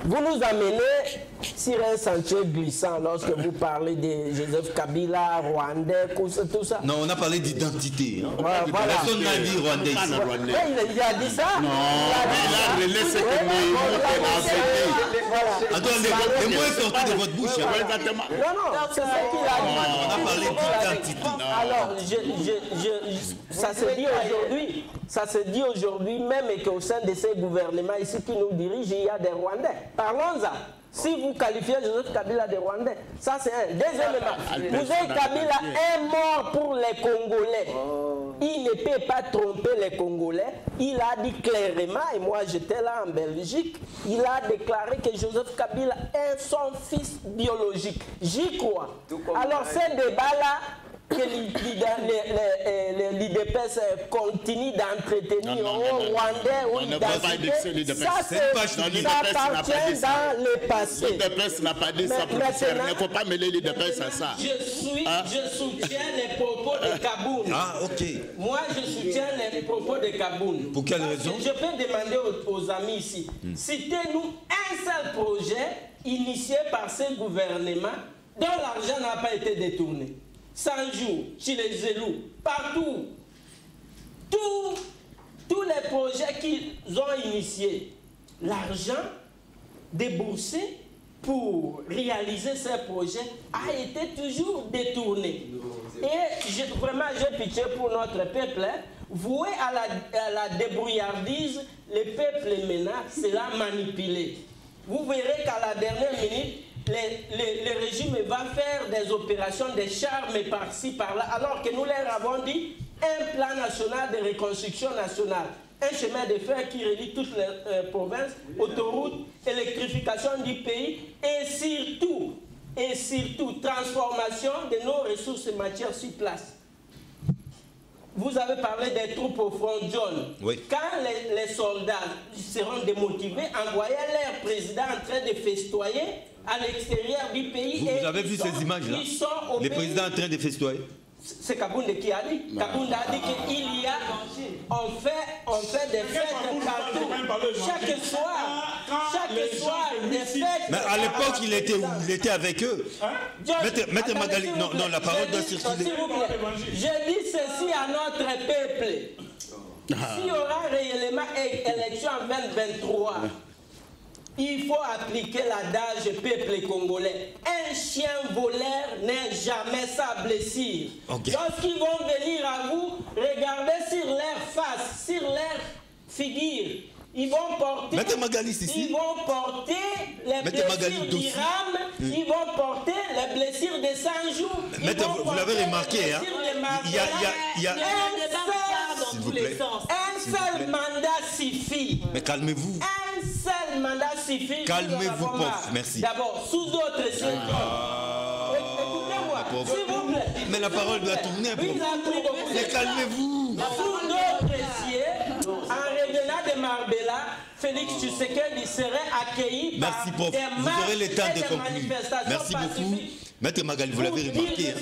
Speaker 5: vous nous amenez sur un sentier glissant lorsque vous parlez de Joseph Kabila, Rwandais, tout ça.
Speaker 1: Non, on a parlé d'identité.
Speaker 5: Voilà.
Speaker 1: Personne n'a dit Rwandais.
Speaker 5: Il a dit ça.
Speaker 2: Non, il a relaissé que
Speaker 1: les mots sont sortis de votre bouche.
Speaker 5: Non, c'est ça qu'il a dit.
Speaker 1: On a parlé d'identité.
Speaker 5: Alors, ça se dit aujourd'hui, même qu'au sein de ces gouvernements ici qui nous dirigent, il y a des Rwandais. Parlons-en. Si vous qualifiez Joseph Kabila de Rwandais, ça c'est un. Deuxièmement, Joseph Kabila est mort pour les Congolais. Il ne peut pas tromper les Congolais. Il a dit clairement, et moi j'étais là en Belgique, il a déclaré que Joseph Kabila est son fils biologique. J'y crois. Alors ces débats-là, que l'IDPS continue d'entretenir au Rwandais ou l'identité, ça appartient dans le passé.
Speaker 2: L'IDPS n'a pas dit ça pour faire. Il ne faut pas mêler l'IDPS à ça.
Speaker 5: Je soutiens les propos de Kaboun.
Speaker 1: Ah, ok.
Speaker 5: Moi, je soutiens les propos de Kaboun.
Speaker 1: Pour quelle raison?
Speaker 5: Je peux demander aux amis ici, citez-nous un seul projet initié par ce gouvernement dont l'argent n'a pas été détourné. 100 jours, chez les élus, partout. Tous les projets qu'ils ont initiés, l'argent déboursé pour réaliser ces projets a été toujours détourné. Et vraiment, j'ai pitié pour notre peuple. Voué à la débrouillardise, le peuple maintenant sera manipulé. Vous verrez qu'à la dernière minute, le régime va faire des opérations de charme par-ci, par-là, alors que nous leur avons dit un plan national de reconstruction nationale, un chemin de fer qui relie toutes les provinces, autoroutes, électrification du pays et surtout transformation de nos ressources et matières sur place. Vous avez parlé des troupes au front, John.
Speaker 1: Oui.
Speaker 5: Quand les soldats seront démotivés, envoyer leur président en train de festoyer à l'extérieur du pays.
Speaker 1: Vous avez vu ces images-là? Les présidents en train de festoyer.
Speaker 5: C'est Kabounde qui a dit. Kabounde a dit qu'il y a, on fait des fêtes partout. Chaque soir, des fêtes.
Speaker 1: Mais à l'époque, il était où? Il était avec eux. Maître Magali, non, la parole doit circuler.
Speaker 5: Je dis ceci à notre peuple. S'il y aura réellement élection en 2023, il faut appliquer l'adage peuple congolais. Un chien voleur n'est jamais sa blessure. Okay. Lorsqu'ils vont venir à vous, regardez sur leur face, sur leur figure. Ils vont porter, les blessures d'Iram, ils vont porter les blessures de 100 jours.
Speaker 1: Vous l'avez remarqué, hein?
Speaker 5: Un seul mandat suffit.
Speaker 1: Mais calmez-vous.
Speaker 5: Un seul mandat suffit.
Speaker 1: Calmez-vous, prof. Merci.
Speaker 5: D'abord, sous d'autres circonstances. Écoutez-moi, s'il vous plaît.
Speaker 1: Mais la parole doit tourner, prof. Mais calmez-vous.
Speaker 5: Sous d'autres cieux, en revenant de Marbella, Félix Tshisekedi serait accueilli par des marches et des manifestations.
Speaker 1: Merci beaucoup. Maître Magali, vous l'avez remarqué,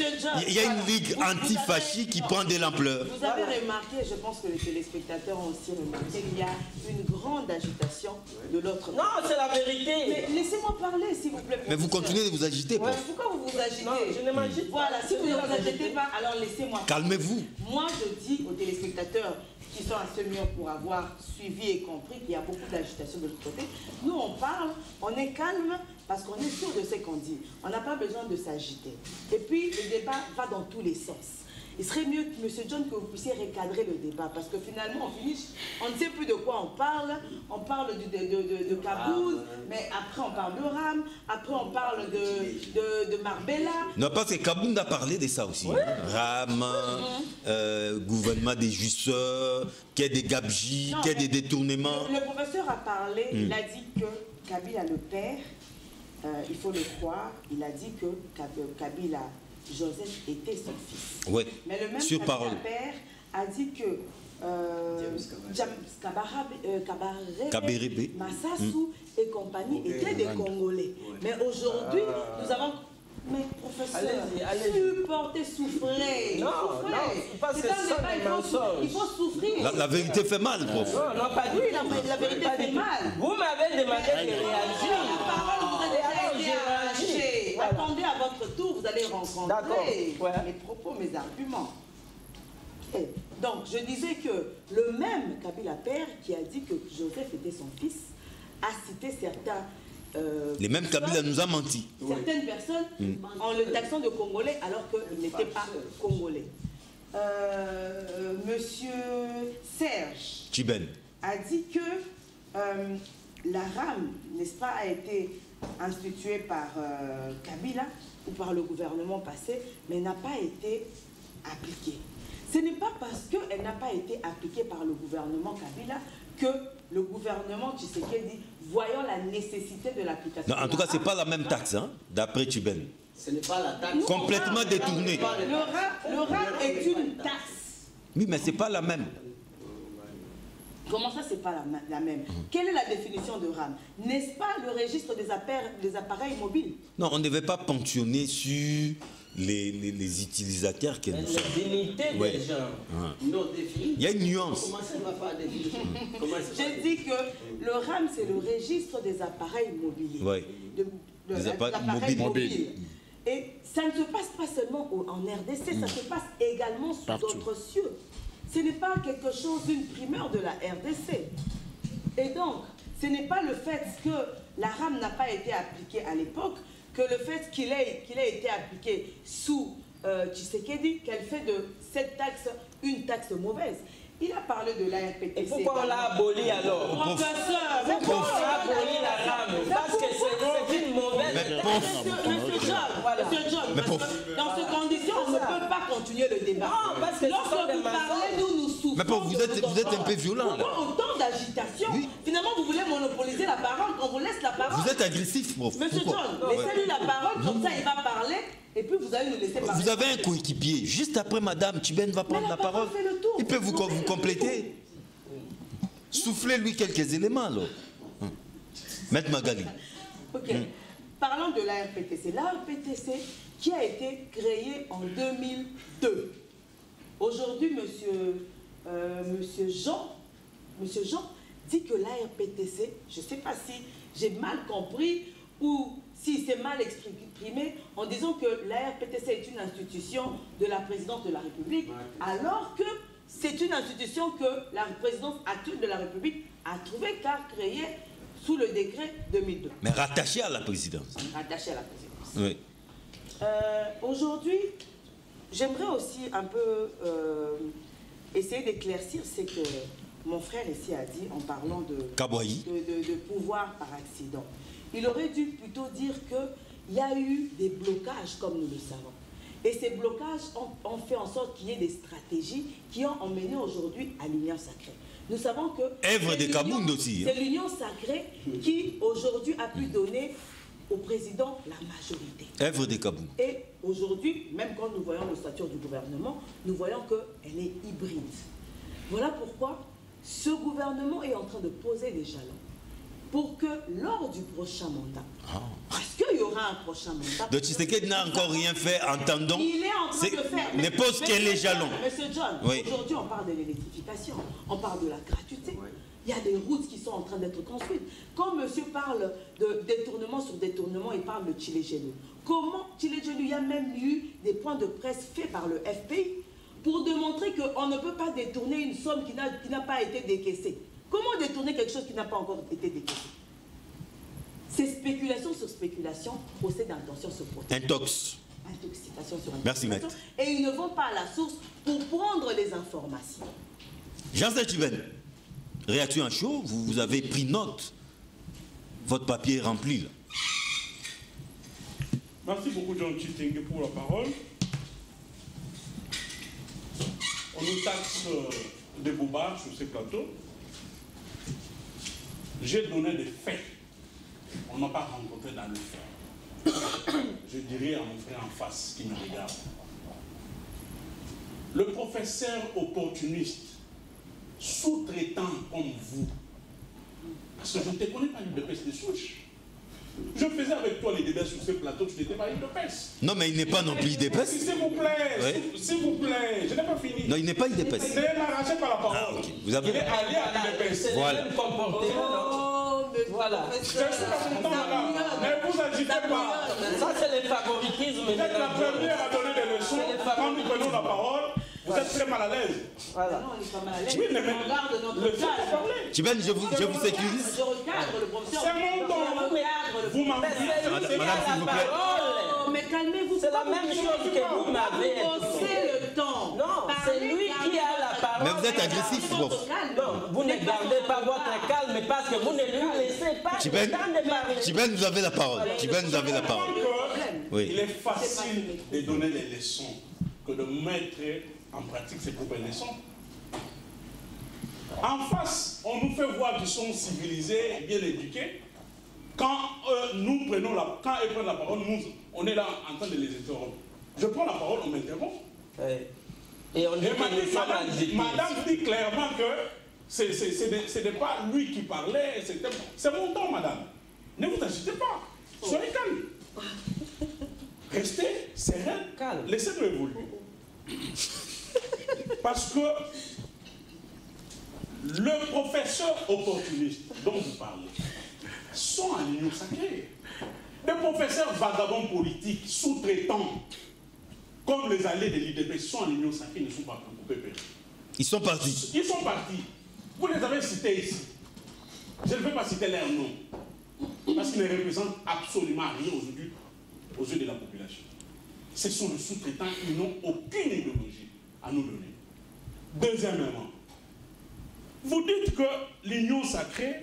Speaker 1: il y a une ligue anti-fasciste qui prend de l'ampleur.
Speaker 3: Vous avez remarqué, je pense que les téléspectateurs ont aussi remarqué qu'il y a une grande agitation de l'autre côté.
Speaker 5: Non, c'est la vérité.
Speaker 3: Mais laissez-moi parler, s'il vous plaît.
Speaker 1: Mais vous continuez de vous agiter, prof.
Speaker 3: Pourquoi vous vous agitez?
Speaker 5: Non, je ne m'agite pas.
Speaker 3: Voilà, si vous ne vous agitez pas, alors laissez-moi.
Speaker 1: Calmez-vous.
Speaker 3: Moi, je dis aux téléspectateurs qui sont assez mûrs pour avoir suivi et compris qu'il y a beaucoup d'agitation de l'autre côté. Nous, on parle, on est calme parce qu'on est sûr de ce qu'on dit. On n'a pas besoin de s'agiter. Et puis, le débat va dans tous les sens. Il serait mieux, M. John, que vous puissiez recadrer le débat parce que finalement, on ne sait plus de quoi on parle. On parle de Kaboul, mais après on parle de Ram, après on parle de Marbella.
Speaker 1: Non, parce que Kaboul a parlé de ça aussi. Oui. Ram, gouvernement des justeurs, qu'il y ait des gabegies, qu'il y ait des détournements.
Speaker 3: Le professeur a parlé, il a dit que Kabila le père, il faut le croire, il a dit que Kabila Joseph était son fils.
Speaker 1: Oui,
Speaker 3: mais le même
Speaker 1: sur parole.
Speaker 3: Père a dit que
Speaker 1: Kaberebe,
Speaker 3: Massassou et compagnie étaient des Congolais. Mais aujourd'hui, nous avons... Mais professeur, supporter, souffrir.
Speaker 5: Non, parce que
Speaker 3: il faut souffrir.
Speaker 1: La vérité fait mal, prof.
Speaker 5: Non, pas du tout.
Speaker 3: Oui, la vérité fait mal.
Speaker 5: Vous m'avez demandé de réagir.
Speaker 3: La parole, vous allez réagir. Voilà. Attendez à votre tour, vous allez rencontrer mes propos, mes arguments. Et donc, je disais que le même Kabila père qui a dit que Joseph était son fils a cité certains...
Speaker 1: les mêmes Kabila nous a menti.
Speaker 3: Certaines personnes en le taxant de Congolais alors qu'il n'était pas Congolais. Monsieur Serge
Speaker 1: Chiben
Speaker 3: a dit que la RAM, n'est-ce pas, a été instituée par Kabila ou par le gouvernement passé, mais n'a pas été appliquée. Ce n'est pas parce qu'elle n'a pas été appliquée par le gouvernement Kabila que le gouvernement Tshisekedi, voyant la nécessité de l'application.
Speaker 1: En tout cas, ce n'est pas la même taxe, hein, d'après Chiben.
Speaker 4: Ce n'est pas la taxe.
Speaker 1: Complètement détournée.
Speaker 3: Le RAP est une taxe.
Speaker 1: Oui, mais ce n'est pas la même.
Speaker 3: Comment ça, c'est pas la même? Quelle est la définition de RAM? N'est-ce pas le registre des appareils mobiles?
Speaker 1: Non, on ne devait pas ponctionner sur les utilisateurs que nous sommes.
Speaker 5: Les unités des gens.
Speaker 4: Non définies.
Speaker 1: Il y a une nuance.
Speaker 4: Comment ça ne va pas définir?
Speaker 3: J'ai dit que le RAM, c'est le registre des appareils mobiliers.
Speaker 1: Oui. Des appareils mobiles.
Speaker 3: Et ça ne se passe pas seulement en RDC, ça se passe également sous d'autres cieux. Ce n'est pas quelque chose, une primeur de la RDC. Et donc, ce n'est pas le fait que la RAM n'a pas été appliquée à l'époque, que le fait qu'il ait été appliqué sous Tshisekedi, qu'elle fait de cette taxe une taxe mauvaise. Il a parlé de l'ARPTC.
Speaker 5: Et pourquoi on l'a aboli alors?
Speaker 3: Professeur,
Speaker 5: pourquoi on a aboli la RAM? Parce que c'est une mauvaise taxe.
Speaker 3: Monsieur John, dans ces conditions, on ne peut pas continuer le débat.
Speaker 5: Non, parce que
Speaker 3: lorsque vous parlez, nous souffrons.
Speaker 1: Mais vous êtes un peu violent.
Speaker 3: Pourquoi autant d'agitation? Finalement, vous voulez monopoliser la parole, on vous laisse la parole.
Speaker 1: Vous êtes agressif, prof.
Speaker 3: Monsieur John, laissez-lui la parole, comme ça il va parler. Et puis vous allez nous laisser parler.
Speaker 1: Vous avez un coéquipier. Juste après, Madame Chiben va prendre la parole. Il peut vous compléter. Soufflez-lui quelques éléments, là. Maître Magali.
Speaker 3: Ok. Parlons de l'ARPTC. L'ARPTC qui a été créée en 2002. Aujourd'hui, monsieur Jean dit que l'ARPTC, je ne sais pas si j'ai mal compris ou si c'est mal exprimé, en disant que l'ARPTC est une institution de la présidence de la République, alors que c'est une institution que la présidence actuelle de la République a trouvé qu'à créer sous le décret 2002.
Speaker 1: Mais rattaché à la présidence.
Speaker 3: Rattaché à la présidence.
Speaker 1: Oui.
Speaker 3: Aujourd'hui, j'aimerais aussi un peu essayer d'éclaircir ce que mon frère ici a dit en parlant de pouvoir par accident. Il aurait dû plutôt dire qu'il y a eu des blocages, comme nous le savons. Et ces blocages ont fait en sorte qu'il y ait des stratégies qui ont emmené aujourd'hui à l'Union sacrée. Nous savons que
Speaker 1: Èvre de Kabound aussi.
Speaker 3: C'est l'Union sacrée qui aujourd'hui a pu donner au président la majorité.
Speaker 1: Èvre de Kabound.
Speaker 3: Et aujourd'hui, même quand nous voyons le statut du gouvernement, nous voyons qu'elle est hybride. Voilà pourquoi ce gouvernement est en train de poser des jalons pour que lors du prochain mandat, parce qu'il y aura un prochain mandat...
Speaker 1: Donc Tshisekedi n'a encore rien fait, entendant...
Speaker 3: Il est en train de faire...
Speaker 1: Ne pose que les jalons.
Speaker 3: Monsieur John,
Speaker 1: oui.
Speaker 3: Aujourd'hui on parle de l'électrification, on parle de la gratuité. Oui. Il y a des routes qui sont en train d'être construites. Quand monsieur parle de détournement sur détournement, il parle de Tshilé-Gelou. Comment Tshilé-Gelou, il y a même eu des points de presse faits par le FPI pour démontrer qu'on ne peut pas détourner une somme qui n'a pas été décaissée. Comment détourner quelque chose qui n'a pas encore été décaissé? C'est spéculation sur spéculation, procès d'intention sur procès.
Speaker 1: Intoxication
Speaker 3: sur intoxication.
Speaker 1: Merci, maître.
Speaker 3: Et ils ne vont pas à la source pour prendre les informations.
Speaker 1: Jean-Serge Tchiben, réaction à chaud, vous avez pris note. Votre papier est rempli, là.
Speaker 6: Merci beaucoup, John Chitenge, pour la parole. On nous taxe des bobards sur ces plateaux. J'ai donné des faits. On n'a pas rencontré dans le fait. Je dirais à mon frère en face qui me regarde. Le professeur opportuniste, sous-traitant comme vous, parce que je ne te connais pas l'UDPS de souche. Je faisais avec toi les débats sur ce plateau, tu n'étais pas l'UDPS.
Speaker 1: Non, mais il n'est pas non plus l'UDPS.
Speaker 6: S'il vous plaît, s'il vous plaît, je n'ai pas fini.
Speaker 1: Non, il n'est pas l'UDPS.
Speaker 6: Il est arraché par la parole.
Speaker 1: Ah, ok. Vous avez...
Speaker 6: Il est allié à l'UDPS.
Speaker 1: Voilà.
Speaker 5: Voilà.
Speaker 6: Je suis pas content, madame. Ne vous agitez pas.
Speaker 5: Ça, c'est le favoritisme.
Speaker 6: Vous êtes la première à donner des leçons. Quand nous prenons la parole, vous êtes très mal à l'aise.
Speaker 5: Voilà.
Speaker 3: Non, il est pas mal à l'aise.
Speaker 6: Oui, mais
Speaker 3: on regarde notre cadre.
Speaker 1: Tchiben, je vous sécurise.
Speaker 3: Je recadre le professeur.
Speaker 6: C'est mon temps. Vous m'en dites.
Speaker 1: Madame, s'il vous plaît.
Speaker 3: Oh, mais calmez-vous.
Speaker 5: C'est la même chose que vous m'avez.
Speaker 3: Passez le temps.
Speaker 5: Non, c'est lui qui a la parole.
Speaker 1: Mais vous êtes agressif, bon.
Speaker 5: Non, vous ne gardez pas votre calme parce que vous ne lui laissez pas le temps de parler.
Speaker 1: Tchiben, vous avez la parole. Tchiben, vous avez la parole. Oui.
Speaker 6: Il est facile de donner des leçons que de mettre en pratique ses propres leçons. En face, on nous fait voir qu'ils sont civilisés et bien éduqués. Quand nous prenons quand ils prennent la parole, nous, on est là en train de les interrompre. Je prends la parole, on m'interrompt.
Speaker 5: Et on dit que
Speaker 6: madame dit clairement que ce n'est pas lui qui parlait, c'est mon temps, madame. Ne vous agitez pas. Soyez calme. Restez serein. Laissez-nous évoluer. Parce que le professeur opportuniste dont vous parlez sont à l'Union sacrée. Des professeurs vagabonds politiques, sous-traitants, comme les alliés de l'IDP, sont à l'Union sacrée, ne sont pas au PPR.
Speaker 1: Ils sont partis.
Speaker 6: Ils sont partis. Vous les avez cités ici. Je ne vais pas citer leur nom. Parce qu'ils ne représentent absolument rien aujourd'hui aux yeux de la population. Ce sont les sous-traitants qui n'ont aucune idéologie à nous donner. Deuxièmement, vous dites que l'Union sacrée,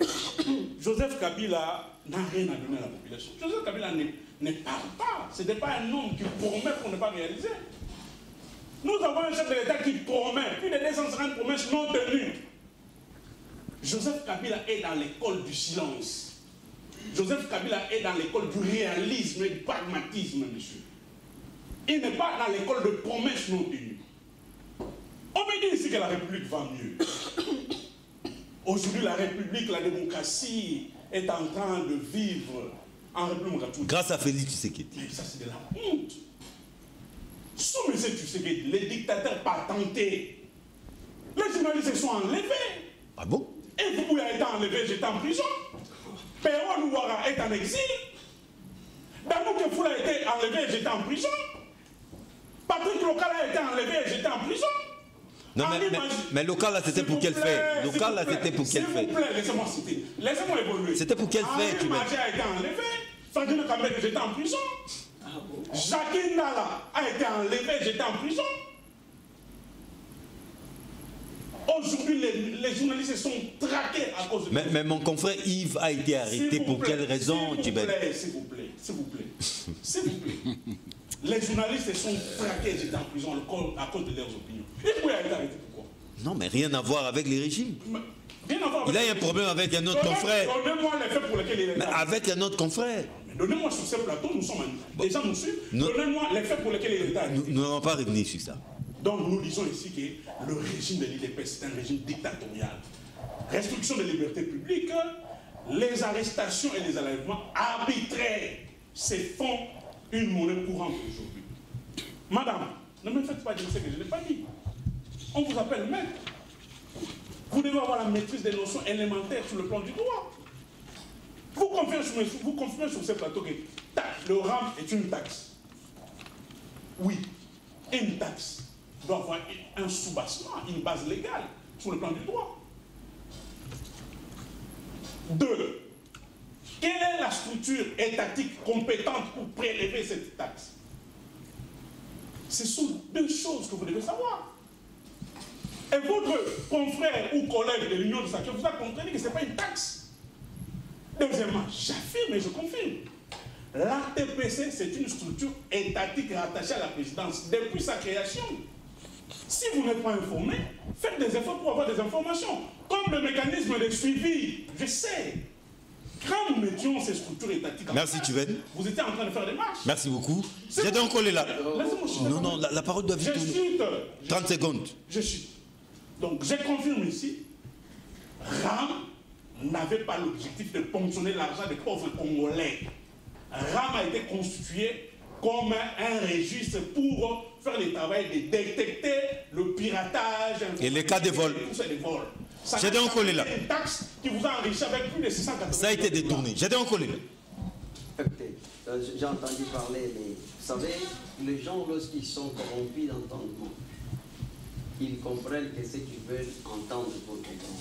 Speaker 6: Joseph Kabila n'a rien à donner à la population. Joseph Kabila ne parle pas. Ce n'est pas un homme qui promet pour ne pas réaliser. Nous avons un chef de l'État qui promet, plus de 250 promesses non tenues. Joseph Kabila est dans l'école du silence. Joseph Kabila est dans l'école du réalisme et du pragmatisme, monsieur. Il n'est pas dans l'école de promesses non tenues. On me dit ici que la République va mieux. Aujourd'hui, la République, la démocratie est en train de vivre en République.
Speaker 1: Grâce à Félix Tshisekedi.
Speaker 6: Mais ça, c'est de la honte. Sous M. Tshisekedi, les dictateurs patentés, les journalistes sont enlevés.
Speaker 1: Ah bon?
Speaker 6: Et vous a été enlevé, j'étais en prison. Perron Louara est en exil. Damouke Foula a été enlevé, j'étais en prison. Patrick Local a été enlevé, j'étais en prison.
Speaker 1: Non, mais local là c'était pour quel fait? Local là c'était pour quel fait?
Speaker 6: S'il vous plaît, laissez-moi citer. Laissez-moi évoluer.
Speaker 1: C'était pour quel fait?
Speaker 6: Henri Magé a été enlevé. Fadine Kambé, j'étais en prison. Jacqueline Nala a été enlevé, j'étais en prison. Aujourd'hui, les journalistes sont traqués à cause de...
Speaker 1: Mais mon confrère Yves a été arrêté pour quelle raison, Tchiben?
Speaker 6: S'il vous plaît, s'il vous plaît, s'il vous plaît, s'il vous plaît.
Speaker 7: les journalistes sont traqués et j'étais en prison à cause de leurs opinions. Et pourquoi il a été arrêté? Pourquoi?
Speaker 1: Non, mais rien à voir avec les régimes.
Speaker 7: Rien à voir avec.
Speaker 1: Il a un problème avec un autre confrère.
Speaker 7: Donnez-moi les faits pour lesquels il est
Speaker 1: là. Avec un autre confrère.
Speaker 7: Donnez-moi sur ce plateau, nous sommes les gens nous suivent. Donnez-moi les faits pour lesquels il est là.
Speaker 1: Nous n'allons pas revenir sur ça.
Speaker 7: Donc nous disons ici que le régime de l'IDP, c'est un régime dictatorial. Restriction des libertés publiques, les arrestations et les enlèvements arbitraires, c'est font une monnaie courante aujourd'hui. Madame, ne me faites pas dire ce que je n'ai pas dit. On vous appelle maître. Vous devez avoir la maîtrise des notions élémentaires sur le plan du droit. Vous confirmez sur ce plateau que le RAM est une taxe. Oui, une taxe doit avoir un soubassement, une base légale sur le plan du droit. 2. Quelle est la structure étatique compétente pour prélever cette taxe? Ce sont deux choses que vous devez savoir. Et votre confrère ou collègue de l'Union de Sacré vous a contredit que ce n'est pas une taxe. Deuxièmement, j'affirme et je confirme. L'ARTPC, c'est une structure étatique rattachée à la présidence depuis sa création. Si vous n'êtes pas informé, faites des efforts pour avoir des informations. Comme le mécanisme de suivi, je sais. Quand nous mettions ces structures étatiques en place, vous étiez en train de faire des marches.
Speaker 1: Merci beaucoup. J'ai donc collé là. Non, la parole doit vite tourner. 30 secondes.
Speaker 7: Je suis. Donc, je confirme ici, RAM n'avait pas l'objectif de ponctionner l'argent des pauvres Congolais. RAM a été constitué comme un registre pour faire le travail de détecter le piratage
Speaker 1: et les cas de vol. J'ai donc collé là.
Speaker 7: Une taxe qui vous a enrichi avec plus de 680.
Speaker 1: Ça a été détourné. J'ai donc collé là.
Speaker 4: J'ai entendu parler, mais vous savez, les gens, lorsqu'ils sont corrompus d'entendement, ils comprennent que ce qu'ils veulent entendre pour comprendre.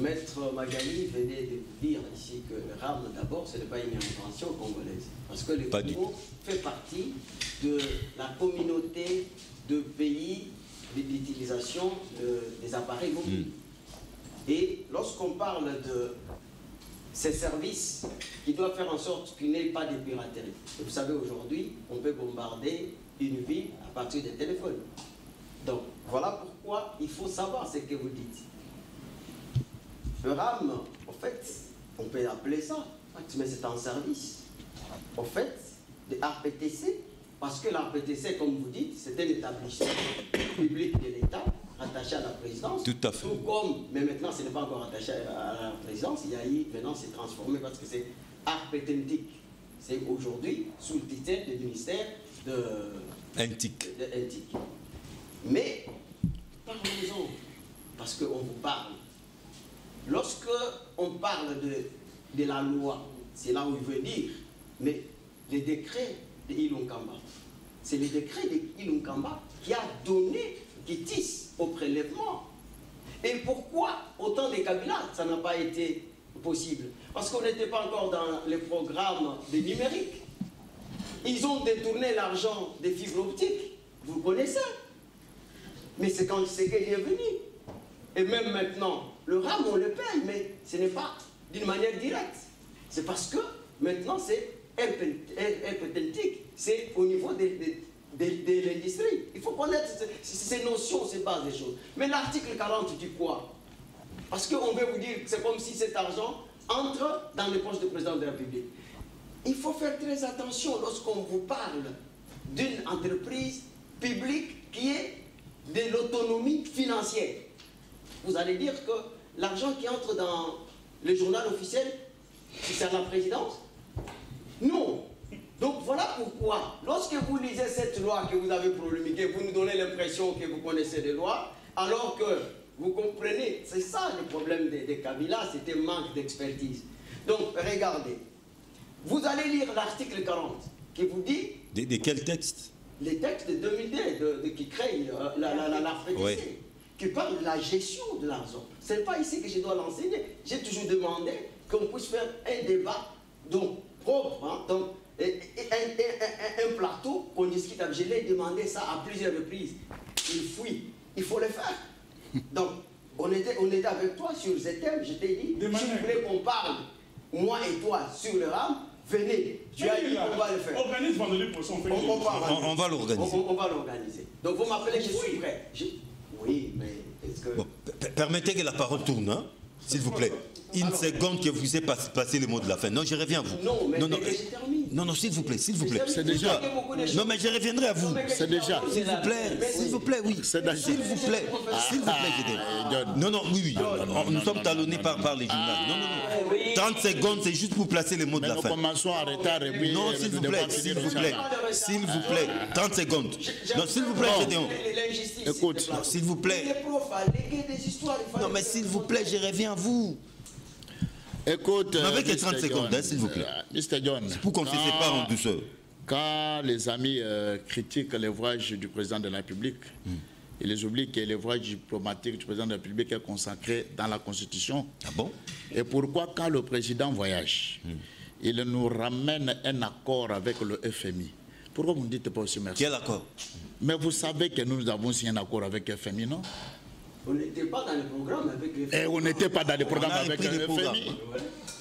Speaker 4: Maître Magali venait de dire ici que le RAM, d'abord, ce n'est pas une invention congolaise. Parce que le Congo fait partie de la communauté de pays d'utilisation des appareils mobiles. Et lorsqu'on parle de ces services qui doivent faire en sorte qu'il n'y ait pas de piraterie. Et vous savez, aujourd'hui, on peut bombarder une ville à partir des téléphones. Donc, voilà pourquoi il faut savoir ce que vous dites. Le RAM, en fait, on peut appeler ça, mais c'est un service, en fait, de RPTC, parce que l'RPTC, comme vous dites, c'est un établissement public de l'État, rattaché à la présidence.
Speaker 1: Tout à fait.
Speaker 4: Tout comme, mais maintenant, ce n'est pas encore rattaché à la présidence, il y a eu, maintenant, c'est transformé parce que c'est RPTNTIC. C'est aujourd'hui sous le titre du ministère de
Speaker 1: NTIC.
Speaker 4: Mais, parlons-en, parce qu'on vous parle. Lorsque on parle de la loi, c'est là où il veut dire, mais le décret de Ilunkamba, c'est le décret de Ilunkamba qui a donné quitus au prélèvement. Et pourquoi, au temps des Kabila, ça n'a pas été possible? Parce qu'on n'était pas encore dans les programmes de numérique. Ils ont détourné l'argent des fibres optiques, vous connaissez. Mais c'est quand c'est qu'il est venu. Et même maintenant, le RAM, on le paye, mais ce n'est pas d'une manière directe. C'est parce que maintenant, c'est RPTNTIC. C'est au niveau de l'industrie. Il faut connaître ces notions, ces bases des choses. Mais l'article 40 dit quoi? Parce qu'on veut vous dire que c'est comme si cet argent entre dans les poches du président de la République. Il faut faire très attention lorsqu'on vous parle d'une entreprise publique qui est de l'autonomie financière. Vous allez dire que l'argent qui entre dans le journal officiel, c'est la présidence? Non. Donc voilà pourquoi, lorsque vous lisez cette loi que vous avez promulguée, vous nous donnez l'impression que vous connaissez les lois, alors que vous comprenez, c'est ça le problème des Kabila, c'était un manque d'expertise. Donc regardez, vous allez lire l'article 40 qui vous dit...
Speaker 1: De quel texte?
Speaker 4: Les textes de 2002 qui créent la FDC. Oui. Qui parle de la gestion de l'argent. Ce n'est pas ici que je dois l'enseigner. J'ai toujours demandé qu'on puisse faire un débat donc, propre, hein, donc, un plateau qu'on discute. Je l'ai demandé ça à plusieurs reprises. Il fuit. Il faut le faire. Donc, on était avec toi sur ce thème. Je t'ai dit, si vous voulez qu'on parle, moi et toi, sur le RAM, venez. Tu as dit qu'on va le faire.
Speaker 7: Organise vendredi prochain,
Speaker 1: on va l'organiser.
Speaker 4: On va l'organiser. Donc vous m'appelez, je suis prêt. Oui, mais est-ce que...
Speaker 1: Bon, permettez que la parole tourne, hein, s'il vous plaît. Une seconde que vous ayez passé le mot de la fin. Non, je reviens à vous.
Speaker 4: Non, mais je termine.
Speaker 1: Non, s'il vous plaît, s'il vous plaît.
Speaker 2: C'est déjà.
Speaker 1: Non, mais je reviendrai à vous.
Speaker 2: C'est déjà.
Speaker 1: S'il vous plaît, oui. S'il vous plaît, Non, oui. Nous sommes talonnés par les journaux. Non. 30 secondes, c'est juste pour placer les mots de la fin.
Speaker 2: Nous commençons à retard.
Speaker 1: Non, s'il vous plaît. 30 secondes. Non, s'il vous plaît, Gédéon.
Speaker 2: Écoute.
Speaker 1: Non, s'il vous plaît. Non, mais s'il vous plaît, je reviens à vous.
Speaker 2: Écoute,
Speaker 1: avec les 30 secondes, s'il vous plaît.
Speaker 2: Mr. John,
Speaker 1: pour qu'on se sépare en douceur.
Speaker 2: Quand les amis critiquent les voyages du président de la République, ils oublient que les voyages diplomatiques du président de la République est consacré dans la Constitution.
Speaker 1: Ah bon?
Speaker 2: Et pourquoi quand le président voyage, il nous ramène un accord avec le FMI? Pourquoi vous ne dites pas aussi merci?
Speaker 1: Quel accord?
Speaker 2: Mais vous savez que nous avons signé un accord avec le FMI, non?
Speaker 4: On n'était pas dans le programme avec le FMI.
Speaker 2: Et on n'était pas dans le programme avec le FMI.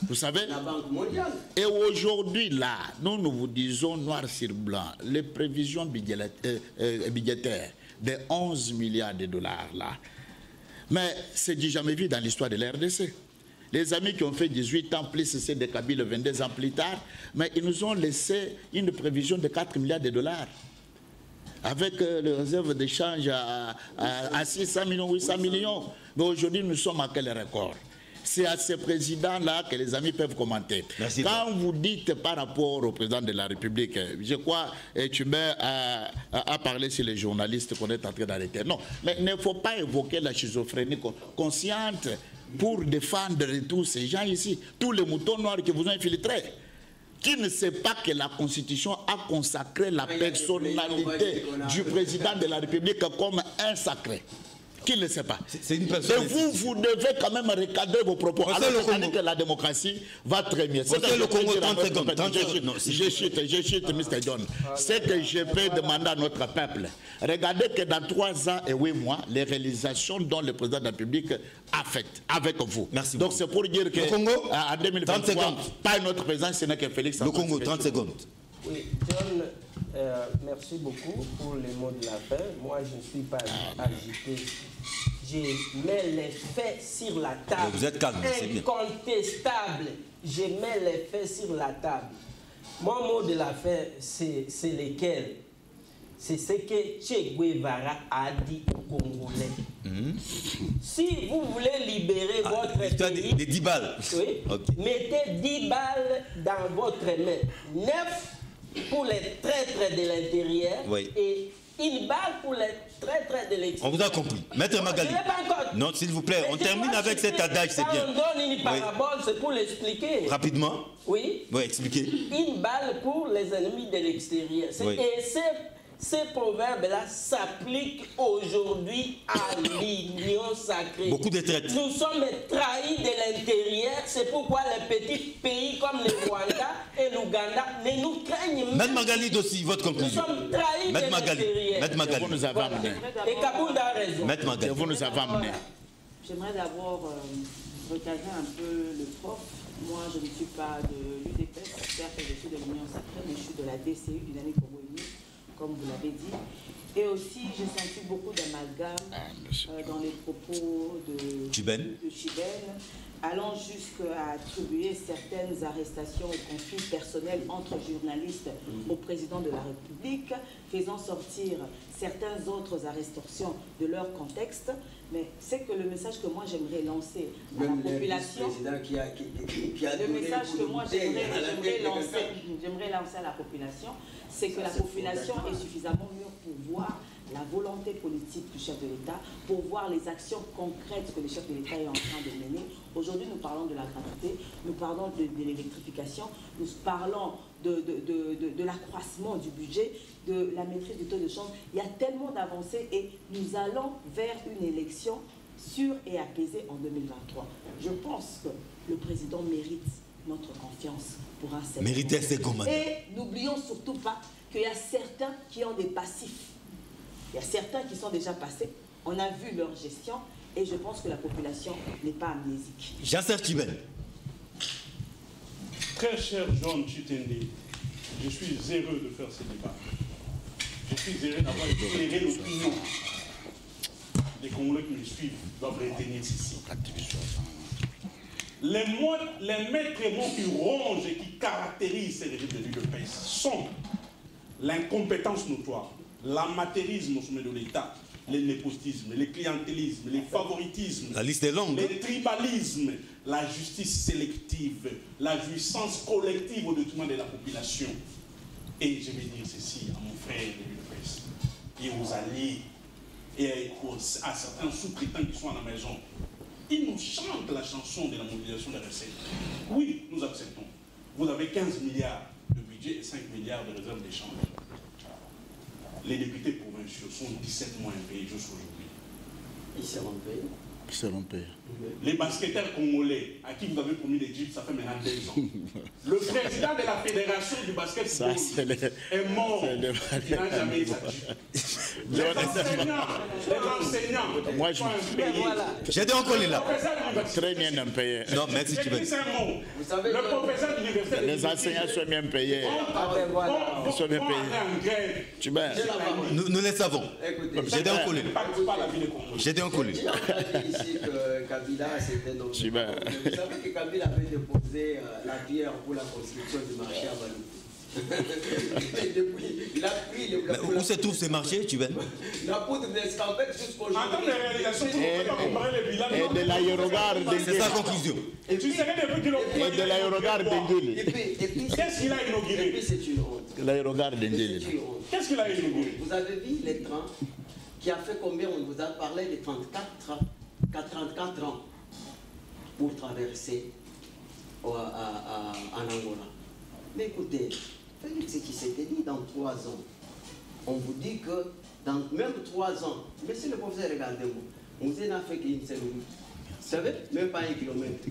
Speaker 2: Vous savez?
Speaker 4: La Banque mondiale.
Speaker 2: Et aujourd'hui, là, nous vous disons noir sur blanc, les prévisions budgétaires de 11 milliards de dollars, là. Mais c'est du jamais vu dans l'histoire de la RDC. Les amis qui ont fait 18 ans plus c'est Kabila 22 ans plus tard, mais ils nous ont laissé une prévision de 4 milliards de dollars. Avec les réserves d'échange à 600 millions, 800 millions. Mais aujourd'hui, nous sommes à quel record? C'est à ce président-là que les amis peuvent commenter. Merci. Quand vous dites par rapport au président de la République, je crois, et tu mets à parler sur les journalistes qu'on est en train d'arrêter. Non, mais il ne faut pas évoquer la schizophrénie consciente pour défendre tous ces gens ici, tous les moutons noirs qui vous ont infiltrés. Qui ne sait pas que la Constitution a consacré la personnalité du président de la République comme un sacré? Qui ne le sait pas?
Speaker 1: C'est une personne.
Speaker 2: Et vous devez quand même recadrer vos propos. Alors que la démocratie va très bien. C'est
Speaker 1: le Congo 30 secondes.
Speaker 2: Je chute, Mr. John. C'est que je peux demander à notre peuple. Regardez que dans 3 ans et 8 mois, les réalisations dont le président de la République a faites avec vous.
Speaker 1: Merci.
Speaker 2: Donc c'est pour dire que en 2023, pas notre président, ce n'est que Félix.
Speaker 1: Le Congo, 30 secondes.
Speaker 5: Oui, John, merci beaucoup pour les mots de la fin. Moi, je ne suis pas agité. Je mets les faits sur la table.
Speaker 1: Vous êtes calme, c'est bien.
Speaker 5: Incontestable. Je mets les faits sur la table. Mon mot de la fin, c'est lesquels? C'est ce que Che Guevara a dit aux Congolais. Si vous voulez libérer votre pays...
Speaker 1: Des 10 balles.
Speaker 5: Oui, okay. Mettez 10 balles dans votre main. 9 pour les traîtres de l'intérieur, oui, et 1 balle pour les traîtres de l'extérieur.
Speaker 1: On vous a compris. Maître Magali. Non, s'il vous plaît, on termine avec cet adage, c'est bien.
Speaker 5: Quand on donne une parabole, c'est pour l'expliquer.
Speaker 1: Rapidement.
Speaker 5: Oui.
Speaker 1: Oui, expliquez.
Speaker 5: 1 balle pour les ennemis de l'extérieur. Oui. Et ces proverbes-là s'appliquent aujourd'hui à l'union sacrée.
Speaker 1: Beaucoup de traites.
Speaker 5: Nous sommes trahis de l'intérieur. C'est pourquoi les petits pays comme le Rwanda et l'Ouganda ne nous craignent même.
Speaker 1: Maître Magali aussi, votre conclusion.
Speaker 5: Nous sommes trahis de l'intérieur.
Speaker 1: Maître Magali.
Speaker 2: Vous nous avez amené.
Speaker 5: Et Kabounda a raison.
Speaker 1: Maître Magali.
Speaker 2: Vous nous avez amené.
Speaker 3: J'aimerais d'abord recadrer un peu le prof. Moi, je ne suis pas de l'UDPS, certes, je suis de l'Union sacrée, mais je suis de la DCU, Dynamique Congo Unie, comme vous l'avez dit. Et aussi, j'ai senti beaucoup d'amalgame dans les propos de Chibène, allant jusqu'à attribuer certaines arrestations et conflits personnels entre journalistes au président de la République, faisant sortir certaines autres arrestations de leur contexte. Mais c'est que le message que moi j'aimerais lancer à la population, le message que moi j'aimerais lancer à la population, c'est que la population est suffisamment mûre pour voir la volonté politique du chef de l'État, pour voir les actions concrètes que le chef de l'État est en train de mener. Aujourd'hui, nous parlons de la gratuité, nous parlons de l'électrification, nous parlons de l'accroissement du budget, de la maîtrise du taux de change. Il y a tellement d'avancées et nous allons vers une élection sûre et apaisée en 2023. Je pense que le président mérite notre confiance pour un certain moment. Et n'oublions surtout pas qu'il y a certains qui ont des passifs. Il y a certains qui sont déjà passés. On a vu leur gestion et je pense que la population n'est pas amnésique.
Speaker 1: Jasser Chibène.
Speaker 7: Très cher John Chitende, je suis heureux de faire ce débat. Je suis heureux d'avoir éclairé l'opinion. Les Congolais qui me suivent doivent retenir ceci. Les maîtres mots qui rongent et qui caractérisent ces régimes de l'UDPS sont l'incompétence notoire, l'amateurisme au sommet de l'État, le népotisme, le clientélisme, les favoritismes,
Speaker 1: la liste est longue,
Speaker 7: le tribalisme, la justice sélective, la jouissance collective au détriment de la population. Et je vais dire ceci à mon frère de l'UDPS et aux alliés et à certains sous-traitants qui sont à la maison. Ils nous chantent la chanson de la mobilisation des recettes. Oui, nous acceptons. Vous avez 15 milliards de budget et 5 milliards de réserves d'échange. Les députés provinciaux sont 17 mois impayés jusqu'aujourd'hui.
Speaker 4: Ils seront payés.
Speaker 2: Ils seront payés.
Speaker 7: Les basketteurs congolais, à qui vous avez promis les jeeps, ça fait maintenant 2 ans. Le président de la fédération du basket est mort. Il n'a jamais eu sa jeep. Les enseignants,
Speaker 2: moi je
Speaker 1: j'ai dit encore là.
Speaker 2: Très bien impayés.
Speaker 1: Non, merci tu veux.
Speaker 7: Vous savez, le professeur de l'université.
Speaker 2: Les enseignants sont bien payés. Ils sont bien payés. Tu vois.
Speaker 1: Nous les savons. J'ai dit encore J'ai dit encore
Speaker 4: ici que Kabila s'était nommé. Vous savez que Kabila avait déposé la pierre pour la construction du marché à Balou. Il a pris
Speaker 1: où se trouvent ces marchés, tu veux?
Speaker 4: La poudre d'escampette jusqu'au jour.
Speaker 7: En termes de réalisation, vous ne pouvez pas comparer les bilans.
Speaker 2: Et de l'aérogare d'Engeli.
Speaker 1: C'est sa conclusion.
Speaker 7: Et
Speaker 2: de l'aérogare d'Engeli.
Speaker 7: Qu'est-ce qu'il a inauguré?
Speaker 4: Et puis c'est une honte.
Speaker 2: L'aérogare d'Engeli.
Speaker 7: Qu'est-ce qu'il a inauguré?
Speaker 4: Vous avez vu les trains qui a fait combien? On vous a parlé de 34 ans pour traverser en Angola. Mais écoutez, Félix Tshisekedi, dans 3 ans, on vous dit que dans même 3 ans, monsieur le professeur, regardez-moi, on vous a fait qu'une seule route. Vous savez, même pas 1 kilomètre.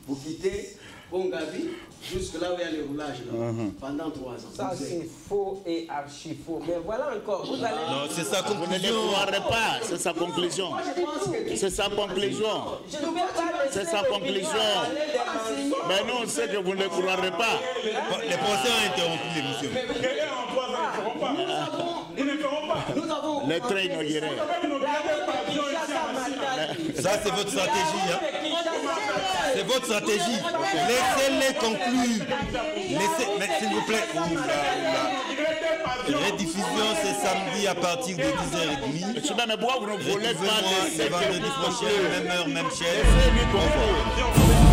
Speaker 4: Vous quittez Bongavi jusque là où il y a le roulage, pendant 3 ans.
Speaker 5: Ça, c'est faux et archi faux. Mais voilà encore, vous allez...
Speaker 1: Non, c'est sa conclusion.
Speaker 2: Vous ne les croirez pas, c'est sa conclusion. C'est sa conclusion. C'est sa conclusion. Mais nous, on sait que vous ne les croirez pas.
Speaker 1: Les procès ont interrompu l'émission.
Speaker 7: En 3 ans, ils ne feront pas.
Speaker 4: Nous avons...
Speaker 2: Les trains inaugurés.
Speaker 1: Ça, c'est votre stratégie. Hein? C'est votre stratégie. Laissez-les conclure. Mais s'il vous plaît. Rediffusion, c'est samedi à partir de 10h30.
Speaker 2: Mais pourquoi vous ne voulez pas
Speaker 1: laisser vendredi prochain, même heure, même chaîne.
Speaker 2: Laissez-lui conclure.